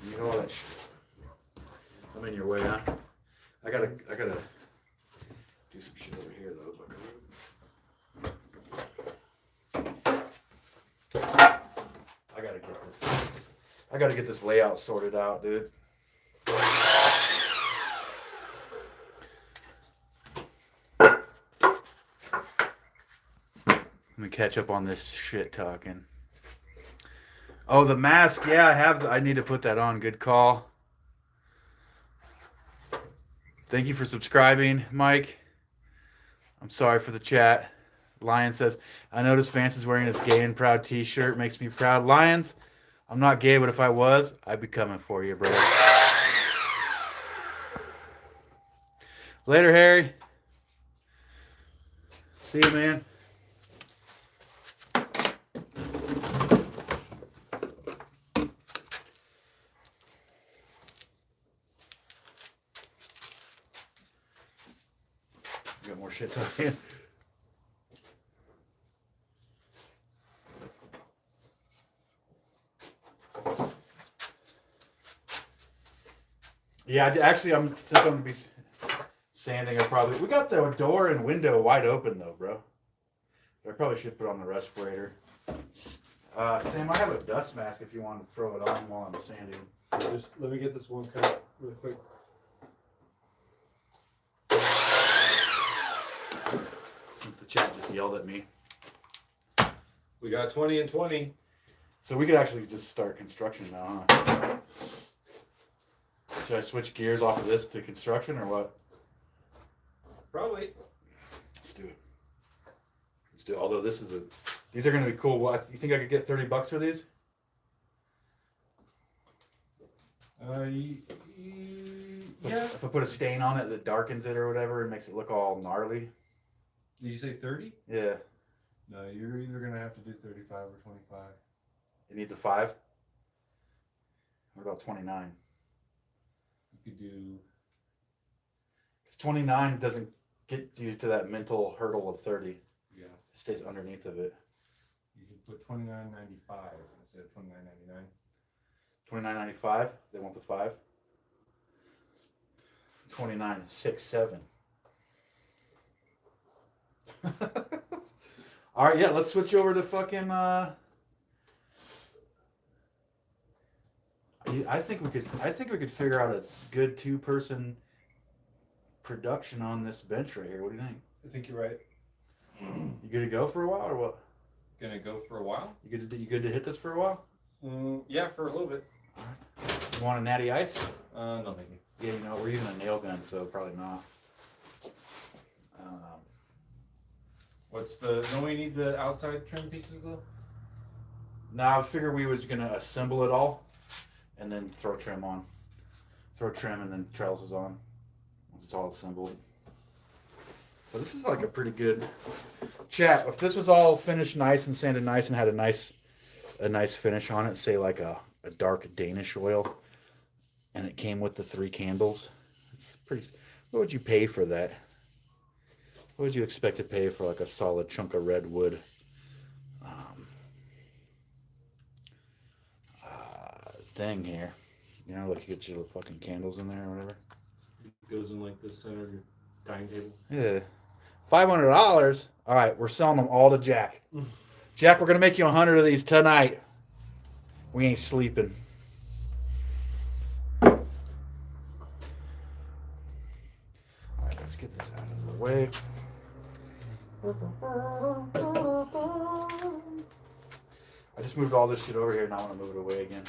Speaker 1: need all that shit. I'm in your way, huh? I gotta do some shit over here though. I gotta get this layout sorted out, dude. Let me catch up on this shit talking. Oh, the mask. Yeah, I need to put that on. Good call. Thank you for subscribing, Mike. I'm sorry for the chat. Lion says, I noticed Vance is wearing his gay and proud t-shirt. Makes me proud. Lions, I'm not gay, but if I was, I'd be coming for you, bro. Later, Harry. See you, man. Got more shit talking. Yeah, actually, since I'm gonna be sanding, we got the door and window wide open though, bro. I probably should put on the respirator. Sam, I have a dust mask if you want to throw it on while I'm sanding.
Speaker 2: Just let me get this one cut real quick.
Speaker 1: Since the chat just yelled at me.
Speaker 2: We got 20 and 20.
Speaker 1: So we could actually just start construction now, huh? Should I switch gears off of this to construction or what?
Speaker 2: Probably.
Speaker 1: Let's do it. Let's do it. Although these are going to be cool. What, you think I could get $30 for these?
Speaker 2: Yeah.
Speaker 1: If I put a stain on it that darkens it or whatever and makes it look all gnarly.
Speaker 2: Did you say 30?
Speaker 1: Yeah.
Speaker 2: No, you're either going to have to do 35 or 25.
Speaker 1: It needs a 5? What about 29?
Speaker 2: You could do...
Speaker 1: Because 29 doesn't get you to that mental hurdle of 30.
Speaker 2: Yeah.
Speaker 1: It stays underneath of it.
Speaker 2: You could put 29.95 instead of 29.99.
Speaker 1: 29.95. They want the 5. 29.67. All right, yeah. Let's switch over to fucking. I think we could figure out a good 2-person production on this bench right here. What do you think?
Speaker 2: I think you're right.
Speaker 1: You good to go for a while or what?
Speaker 2: gonna go for a while.
Speaker 1: You good to hit this for a while?
Speaker 2: Yeah, for a little bit.
Speaker 1: All right. You want a natty ice?
Speaker 2: No, thank you.
Speaker 1: Yeah, you know, we're using a nail gun, so probably not.
Speaker 2: Don't we need the outside trim pieces though?
Speaker 1: No, I figured we was gonna assemble it all, and then throw trim on. Throw trim and then trellises on. Once it's all assembled. So this is like a pretty good chat. If this was all finished nice and sanded nice and had a nice finish on it, say like a dark Danish oil, and it came with the 3 candles, it's pretty. What would you pay for that? What would you expect to pay for like a solid chunk of red wood? Thing here, you know, like you get your little fucking candles in there or whatever.
Speaker 2: It goes in like the center of your dining table.
Speaker 1: Yeah, $500. All right, we're selling them all to Jack. Jack, we're gonna make you 100 of these tonight. We ain't sleeping. All right, let's get this out of the way. I just moved all this shit over here, and I want to move it away again.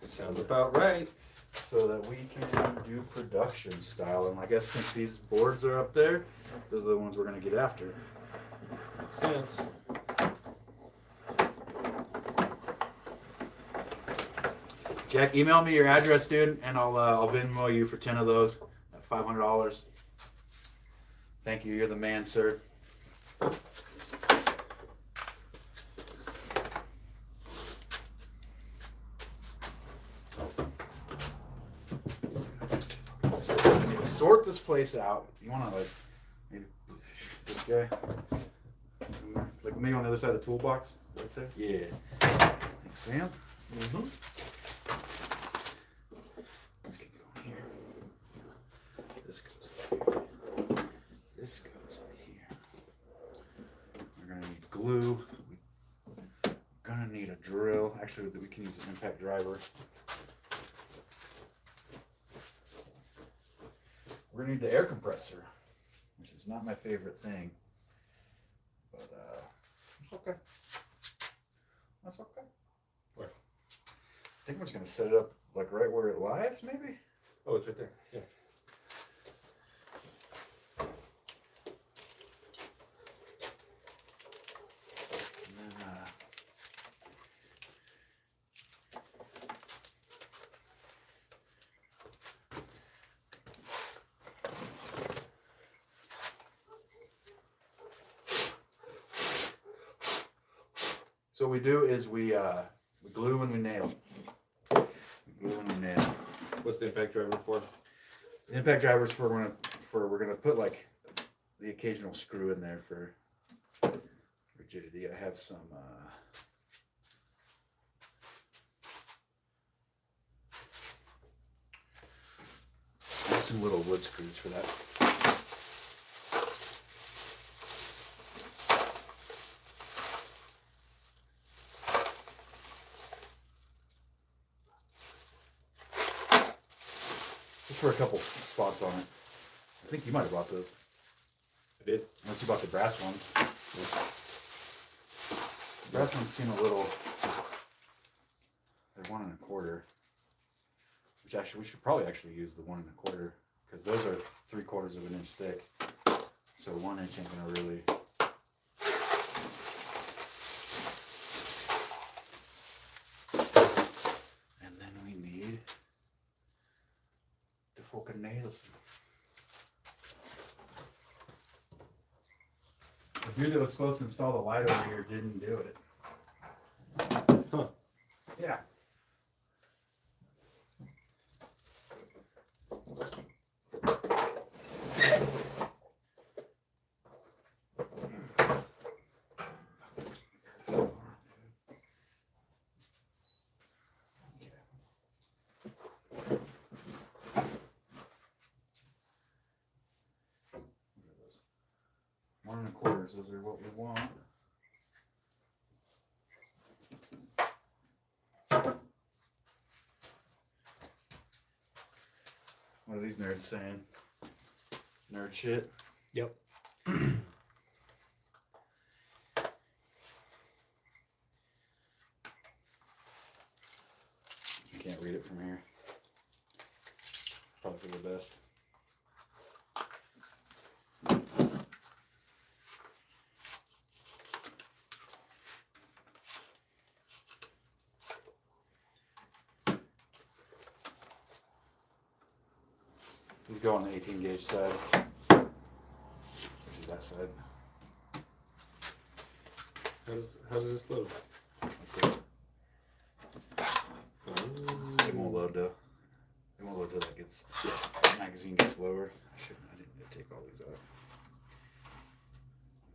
Speaker 2: Sounds about right.
Speaker 1: So that we can do production style. And I guess since these boards are up there, those are the ones we're going to get after.
Speaker 2: Makes sense.
Speaker 1: Jack, email me your address, dude, and I'll Venmo you for 10 of those at $500. Thank you. You're the man, sir. Sort this place out. You want to like maybe this guy, like maybe on the other side of the toolbox, right there. Yeah. Thanks, Sam. Let's get going here. This goes over here. This goes over here. We're gonna need glue. We're gonna need a drill. Actually, we can use an impact driver. We're gonna need the air compressor, which is not my favorite thing, but it's okay. That's okay.
Speaker 2: Where?
Speaker 1: I think I'm just gonna set it up like right where it lies, maybe.
Speaker 2: Oh, it's right there. Yeah.
Speaker 1: And then so what we do is we glue and we nail. We glue and we nail.
Speaker 2: What's the impact driver for?
Speaker 1: The impact drivers we're gonna put like the occasional screw in there for rigidity. I have some little wood screws for that. Just for a couple spots on it. I think you might have bought those.
Speaker 2: I did.
Speaker 1: Unless you bought the brass ones. The brass ones seem a little. They're 1 1/4. Which actually we should probably use the 1 1/4 because those are 3/4 of an inch thick. So 1 inch ain't gonna really. And then we need the fucking nails. The dude that was supposed to install the light over here didn't do it.
Speaker 2: Huh.
Speaker 1: Yeah. One 1/4, those are what we want. What are these nerds saying? Nerd shit?
Speaker 2: Yep.
Speaker 1: here. Probably for the best. He's going the 18 gauge side. Which is that side.
Speaker 2: How does this load?
Speaker 1: Like this. It won't load though. It won't load till that gets the magazine gets lower. I didn't need to take all these out.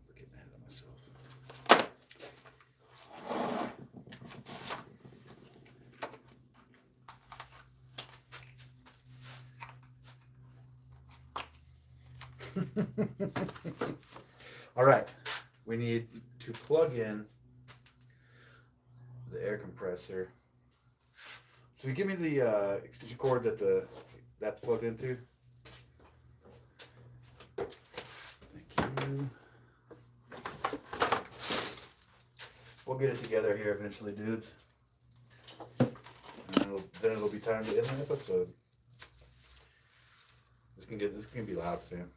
Speaker 1: I'm getting ahead of myself. All right, we need to plug in the air compressor. So you give me the extension cord that's plugged into. Thank you. We'll get it together here eventually, dudes. And then it'll be time to end the episode. This can be loud soon.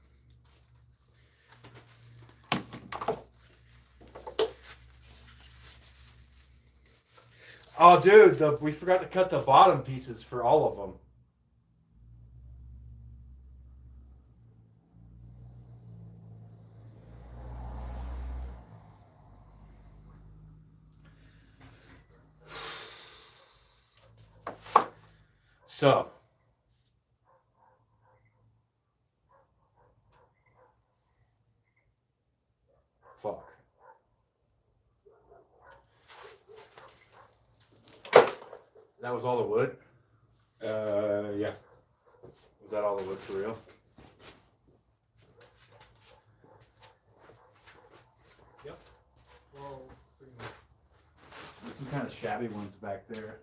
Speaker 1: Oh, dude, we forgot to cut the bottom pieces for all of them. So, fuck. That was all the wood?
Speaker 2: Yeah.
Speaker 1: Was that all the wood for real?
Speaker 2: Yep. Well, pretty much.
Speaker 1: There's some kind of shabby ones back there.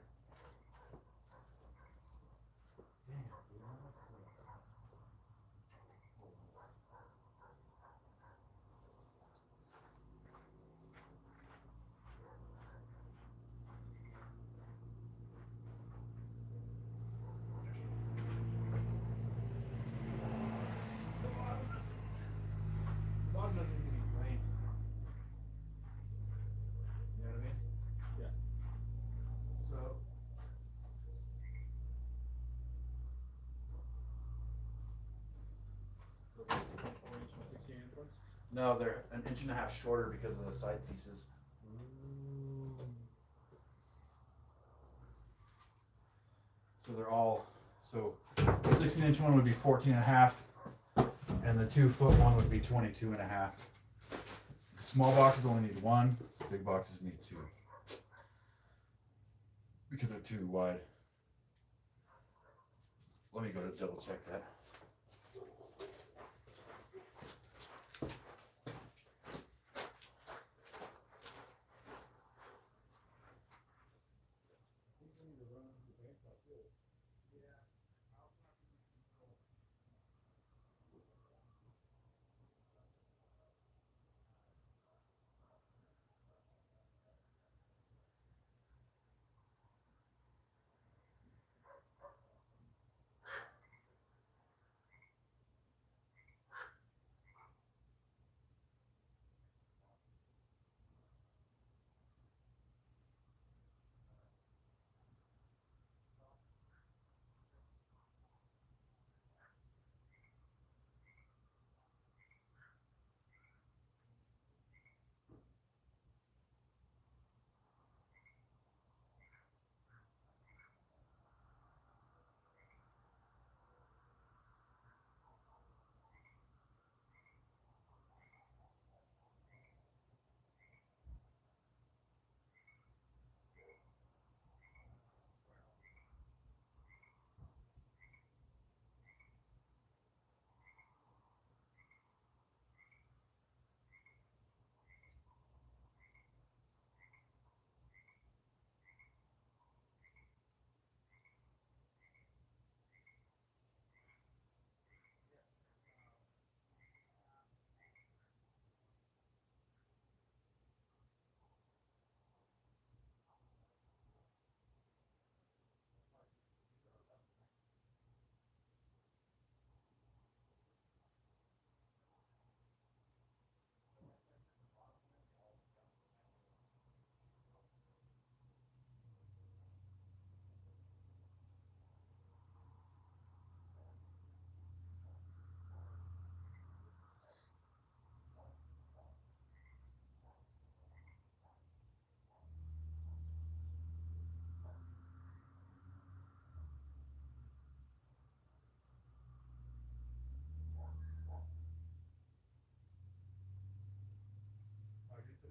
Speaker 1: No, they're an inch and a half shorter because of the side pieces. So they're all, so the 16-inch one would be 14 and a half, and the 2-foot one would be 22 and a half. Small boxes only need one, big boxes need two. Because they're too wide. Let me go to double check that.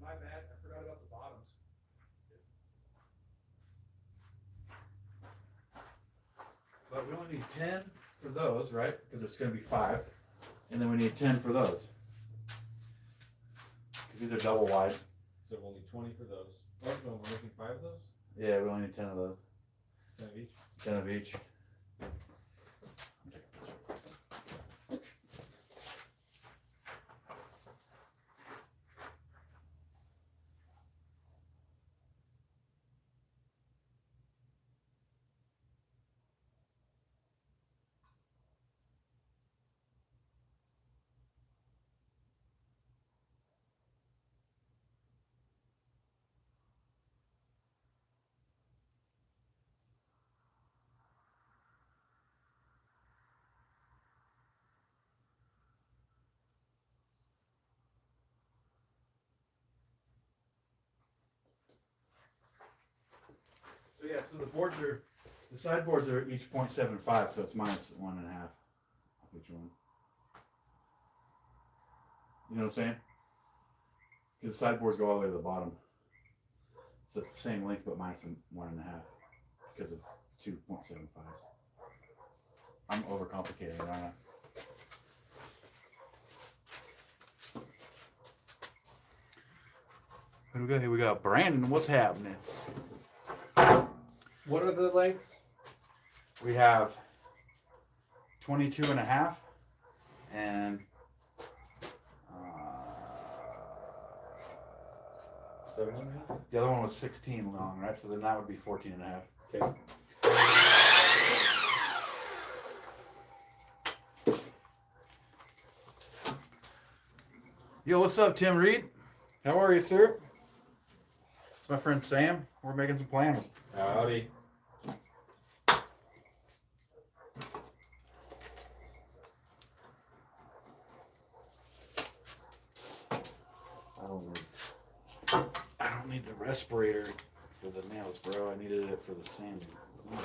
Speaker 2: My bad. I forgot about the bottoms.
Speaker 1: But we only need 10 for those, right? Because it's going to be 5. And then we need 10 for those. Because these are double wide.
Speaker 2: So we'll need 20 for those. Oh, no, we're making 5 of those?
Speaker 1: Yeah, we only need 10 of those.
Speaker 2: 10 of each?
Speaker 1: 10 of each. So yeah, so the sideboards are each 0.75, so it's minus 1.5 of each one. You know what I'm saying? Because the sideboards go all the way to the bottom. So it's the same length, but minus 1.5 because of 2.75s. I'm overcomplicating it, aren't I? What do we got here? We got Brandon. What's happening?
Speaker 2: What are the lengths?
Speaker 1: We have 22.5 and
Speaker 2: 7.5?
Speaker 1: the other one was 16 long, right? So then that would be 14.5.
Speaker 2: Okay.
Speaker 1: Yo, what's up, Tim Reed? How are you, sir? It's my friend Sam. We're making some planners.
Speaker 2: Howdy.
Speaker 1: I don't need the respirator for the nails, bro. I needed it for the sanding. I'm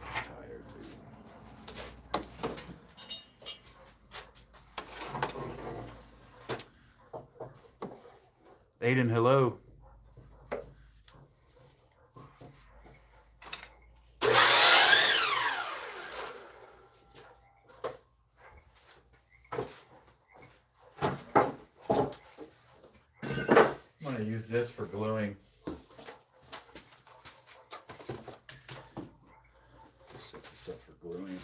Speaker 1: tired, dude. Aiden, hello. I'm going to use this for gluing. Set this up for gluing.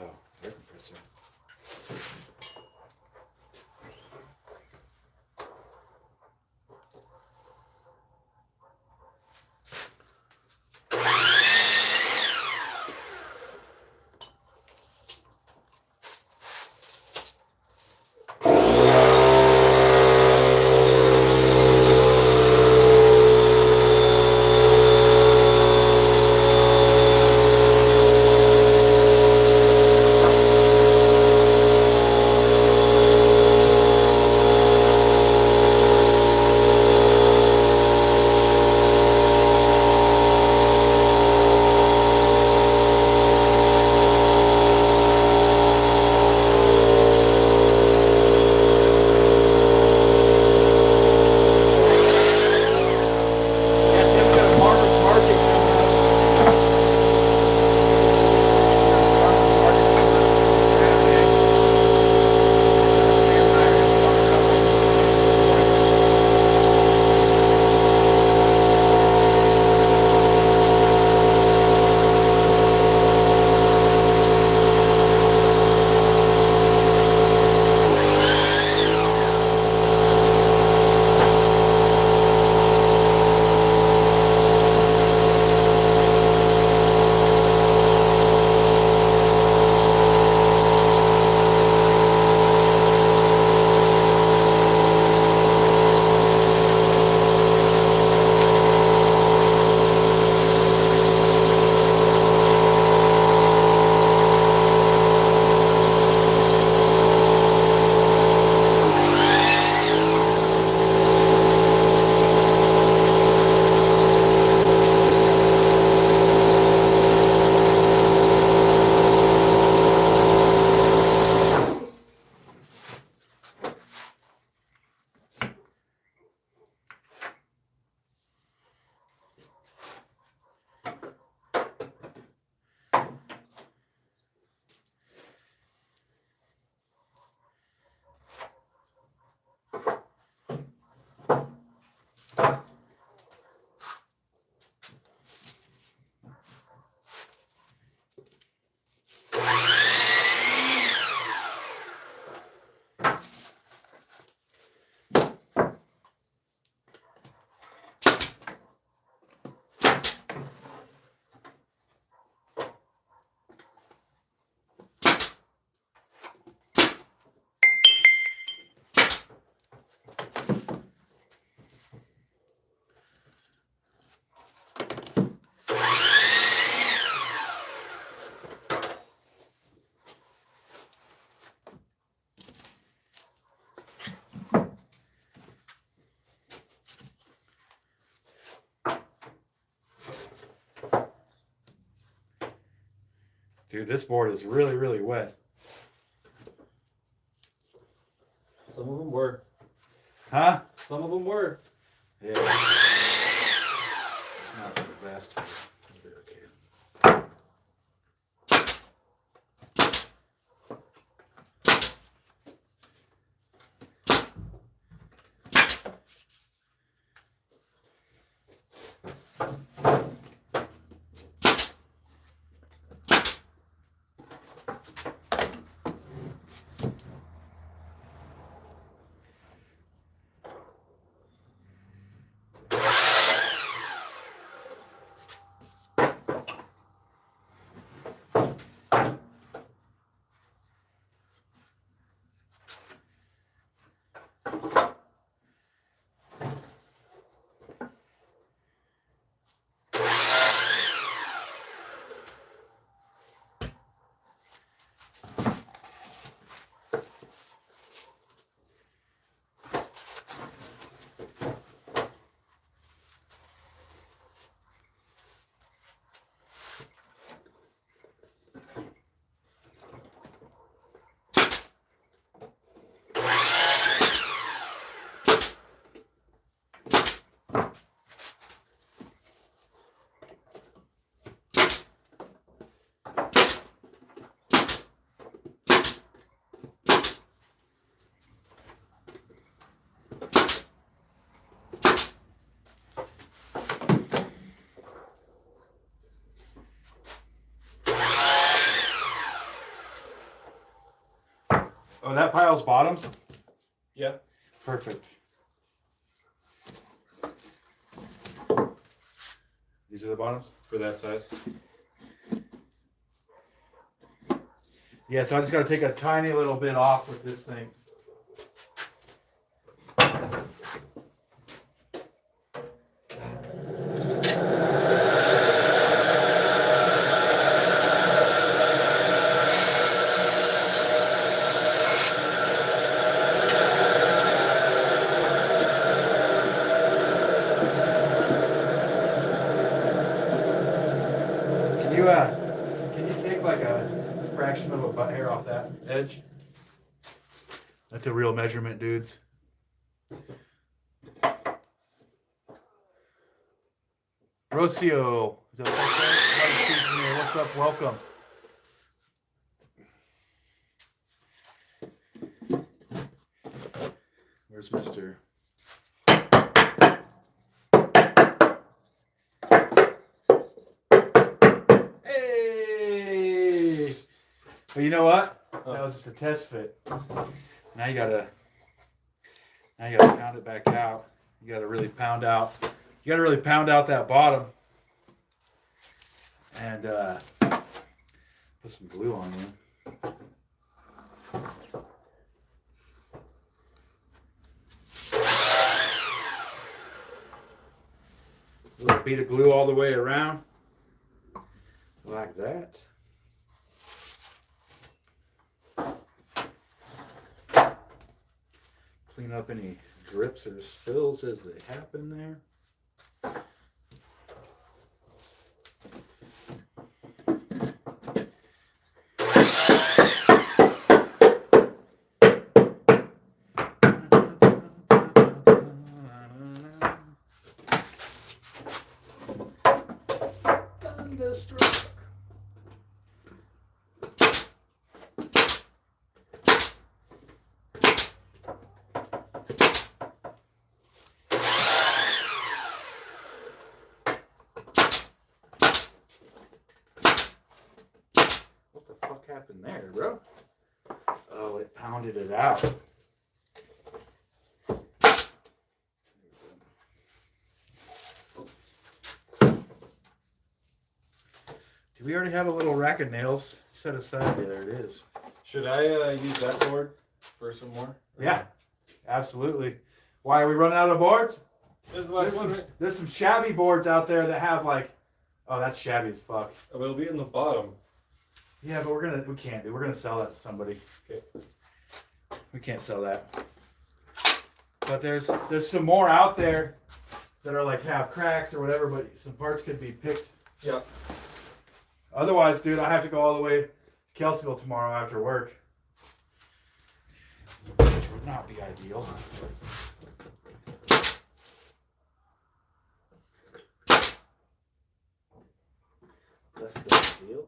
Speaker 1: Oh, air compressor. Dude, this board is really, really wet.
Speaker 2: Some of them were.
Speaker 1: Huh?
Speaker 2: Some of them were.
Speaker 1: Yeah. It's not the best. It'll be okay. Oh, that pile's bottoms?
Speaker 2: Yeah.
Speaker 1: Perfect. These are the bottoms?
Speaker 2: For that size.
Speaker 1: Yeah, so I just got to take a tiny little bit off with this thing. Can you take like a fraction of a butt hair off that edge? That's a real measurement, dudes. Rocio, is that what I said? What's up? Welcome. Where's Mr. Hey! But you know what? That was just a test fit. Now you gotta pound it back out. You gotta really pound out. You gotta really pound out that bottom. And put some glue on you. A little bead of glue all the way around. Like that. Clean up any drips or spills as they happen there. Thunderstruck. What the fuck happened there, bro? Oh, it pounded it out. Do we already have a little rack of nails set aside? Yeah, there it is.
Speaker 2: Should I use that board for some more?
Speaker 1: Yeah, absolutely. Why are we running out of boards? There's some shabby boards out there that have like, oh, that's shabby as fuck.
Speaker 2: Oh, it'll be in the bottom.
Speaker 1: Yeah, but we're gonna sell that to somebody.
Speaker 2: Okay.
Speaker 1: We can't sell that. But there's some more out there that are like have cracks or whatever, but some parts could be picked.
Speaker 2: Yeah.
Speaker 1: Otherwise, dude, I have to go all the way to Kelseyville tomorrow after work. Which would not be ideal. That's the deal.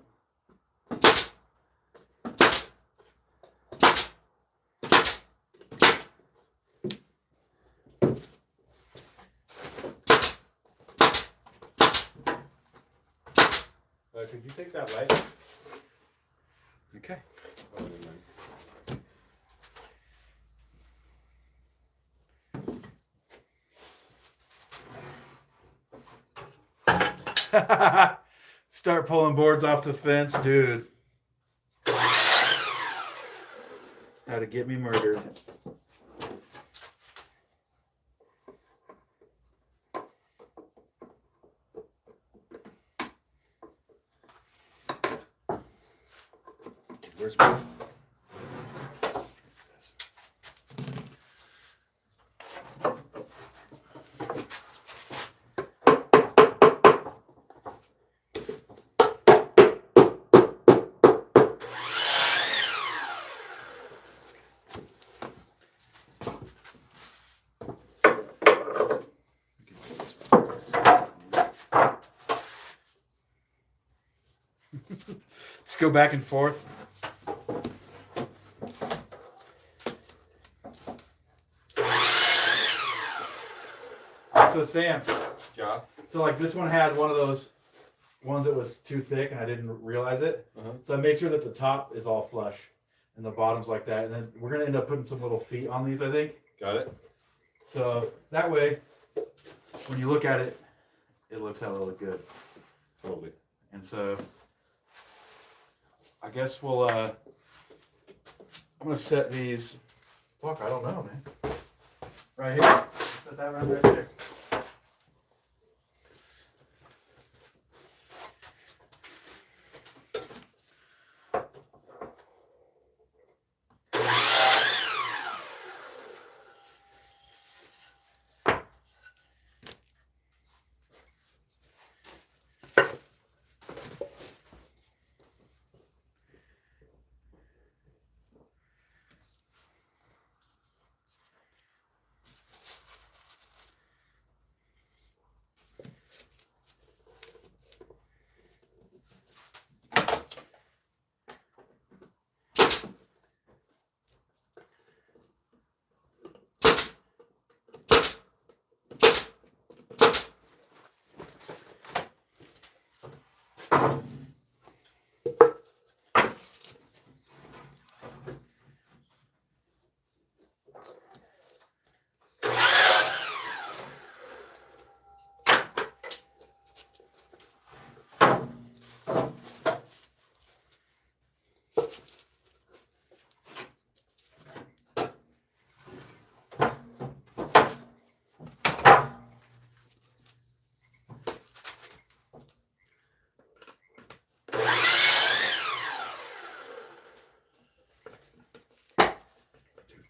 Speaker 2: Could you take that light?
Speaker 1: Okay.
Speaker 2: Oh, never mind.
Speaker 1: Start pulling boards off the fence, dude. How to get me murdered. Dude, where's my... Let's go back and forth. So Sam,
Speaker 2: Ja.
Speaker 1: so like this one had one of those ones that was too thick and I didn't realize it. So I made sure that the top is all flush and the bottom's like that. And then we're going to end up putting some little feet on these, I think.
Speaker 2: Got it?
Speaker 1: So that way, when you look at it, it looks how it'll look good.
Speaker 2: Totally.
Speaker 1: And so I guess we'll, I'm going to set these, fuck, I don't know, man. Right here. Set that right there.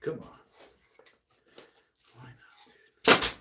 Speaker 1: Come on. Why not, dude?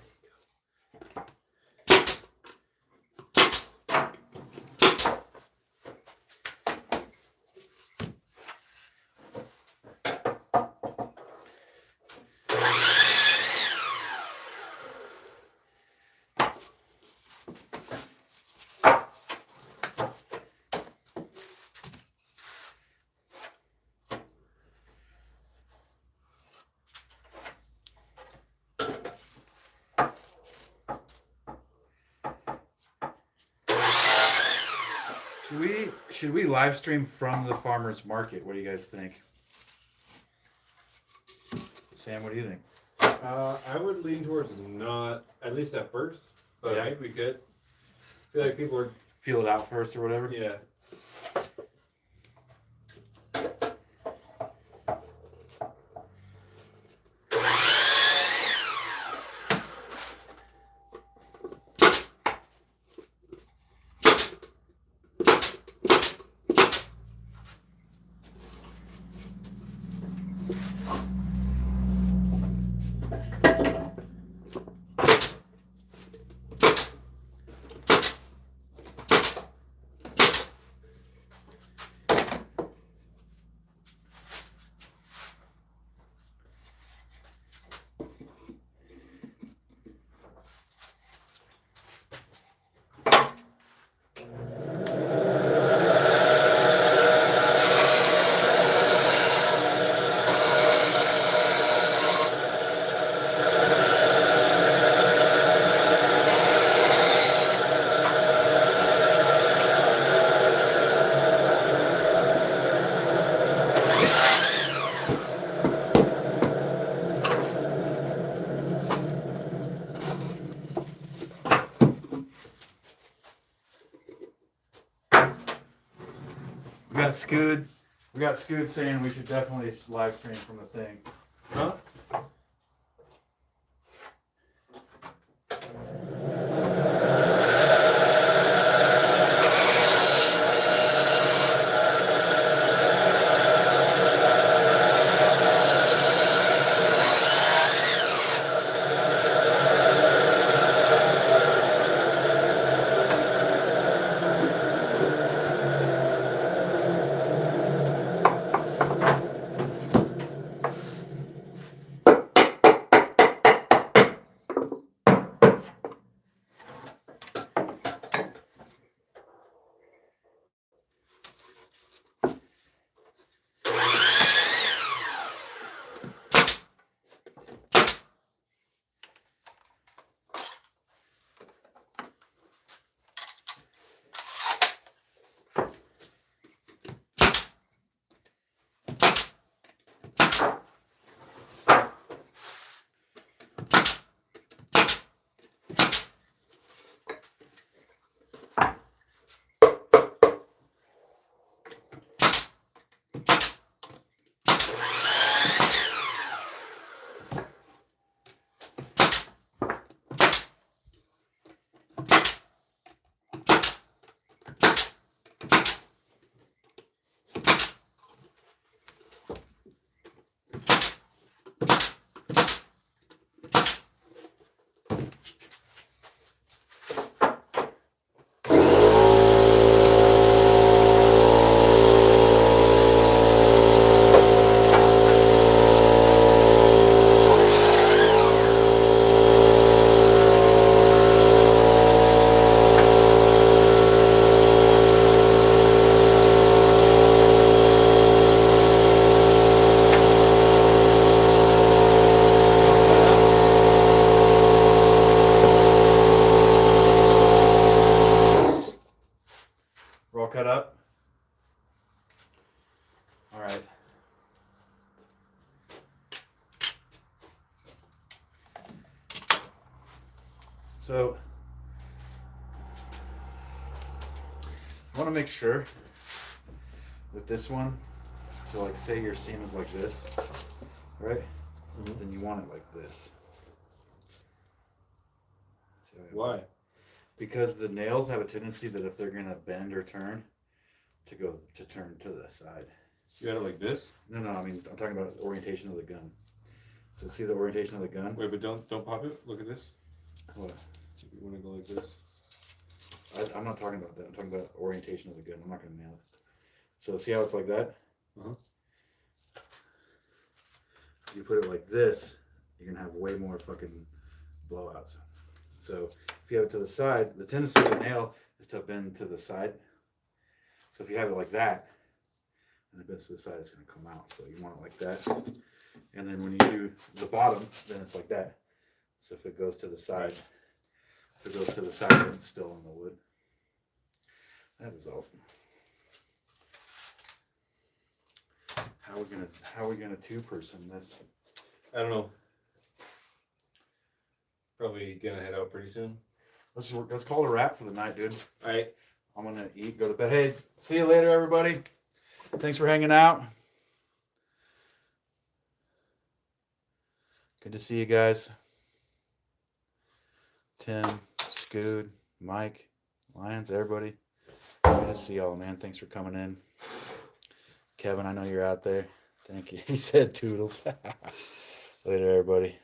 Speaker 1: Should we live stream from the farmer's market? What do you guys think? Sam, what do you think?
Speaker 2: I would lean towards not, at least at first, but
Speaker 1: Yeah.
Speaker 2: I think we could. I feel like people are,
Speaker 1: Feel it out first or whatever?
Speaker 2: yeah.
Speaker 1: got Scoot saying we should definitely live stream from the thing.
Speaker 2: Huh?
Speaker 1: We're all cut up. All right. So I want to make sure with this one. So like say your seam is like this, right?
Speaker 2: Mhm.
Speaker 1: Then you want it like this. So
Speaker 2: Why?
Speaker 1: because the nails have a tendency that if they're gonna bend or turn, to turn to the side.
Speaker 2: You got it like this?
Speaker 1: No, I mean I'm talking about orientation of the gun. So see the orientation of the gun?
Speaker 2: Wait, but don't pop it. Look at this.
Speaker 1: What?
Speaker 2: You want to go like this.
Speaker 1: I'm not talking about that. I'm talking about orientation of the gun. I'm not gonna nail it. So see how it's like that?
Speaker 2: Uh-huh.
Speaker 1: You put it like this, you're gonna have way more fucking blowouts. So if you have it to the side, the tendency of the nail is to bend to the side. So if you have it like that, and it bends to the side, it's gonna come out. So you want it like that. And then when you do the bottom, then it's like that. So if it goes to the side, then it's still in the wood. That is all. How are we gonna two-person this?
Speaker 2: I don't know. Probably gonna head out pretty soon.
Speaker 1: Let's call it a wrap for the night, dude.
Speaker 2: All right.
Speaker 1: I'm gonna eat, go to bed. Hey, see you later, everybody. Thanks for hanging out. Good to see you guys. Tim, Scoot, Mike, Lions, everybody. Good to see y'all, man. Thanks for coming in. Kevin, I know you're out there. Thank you. He said toodles. Later, everybody.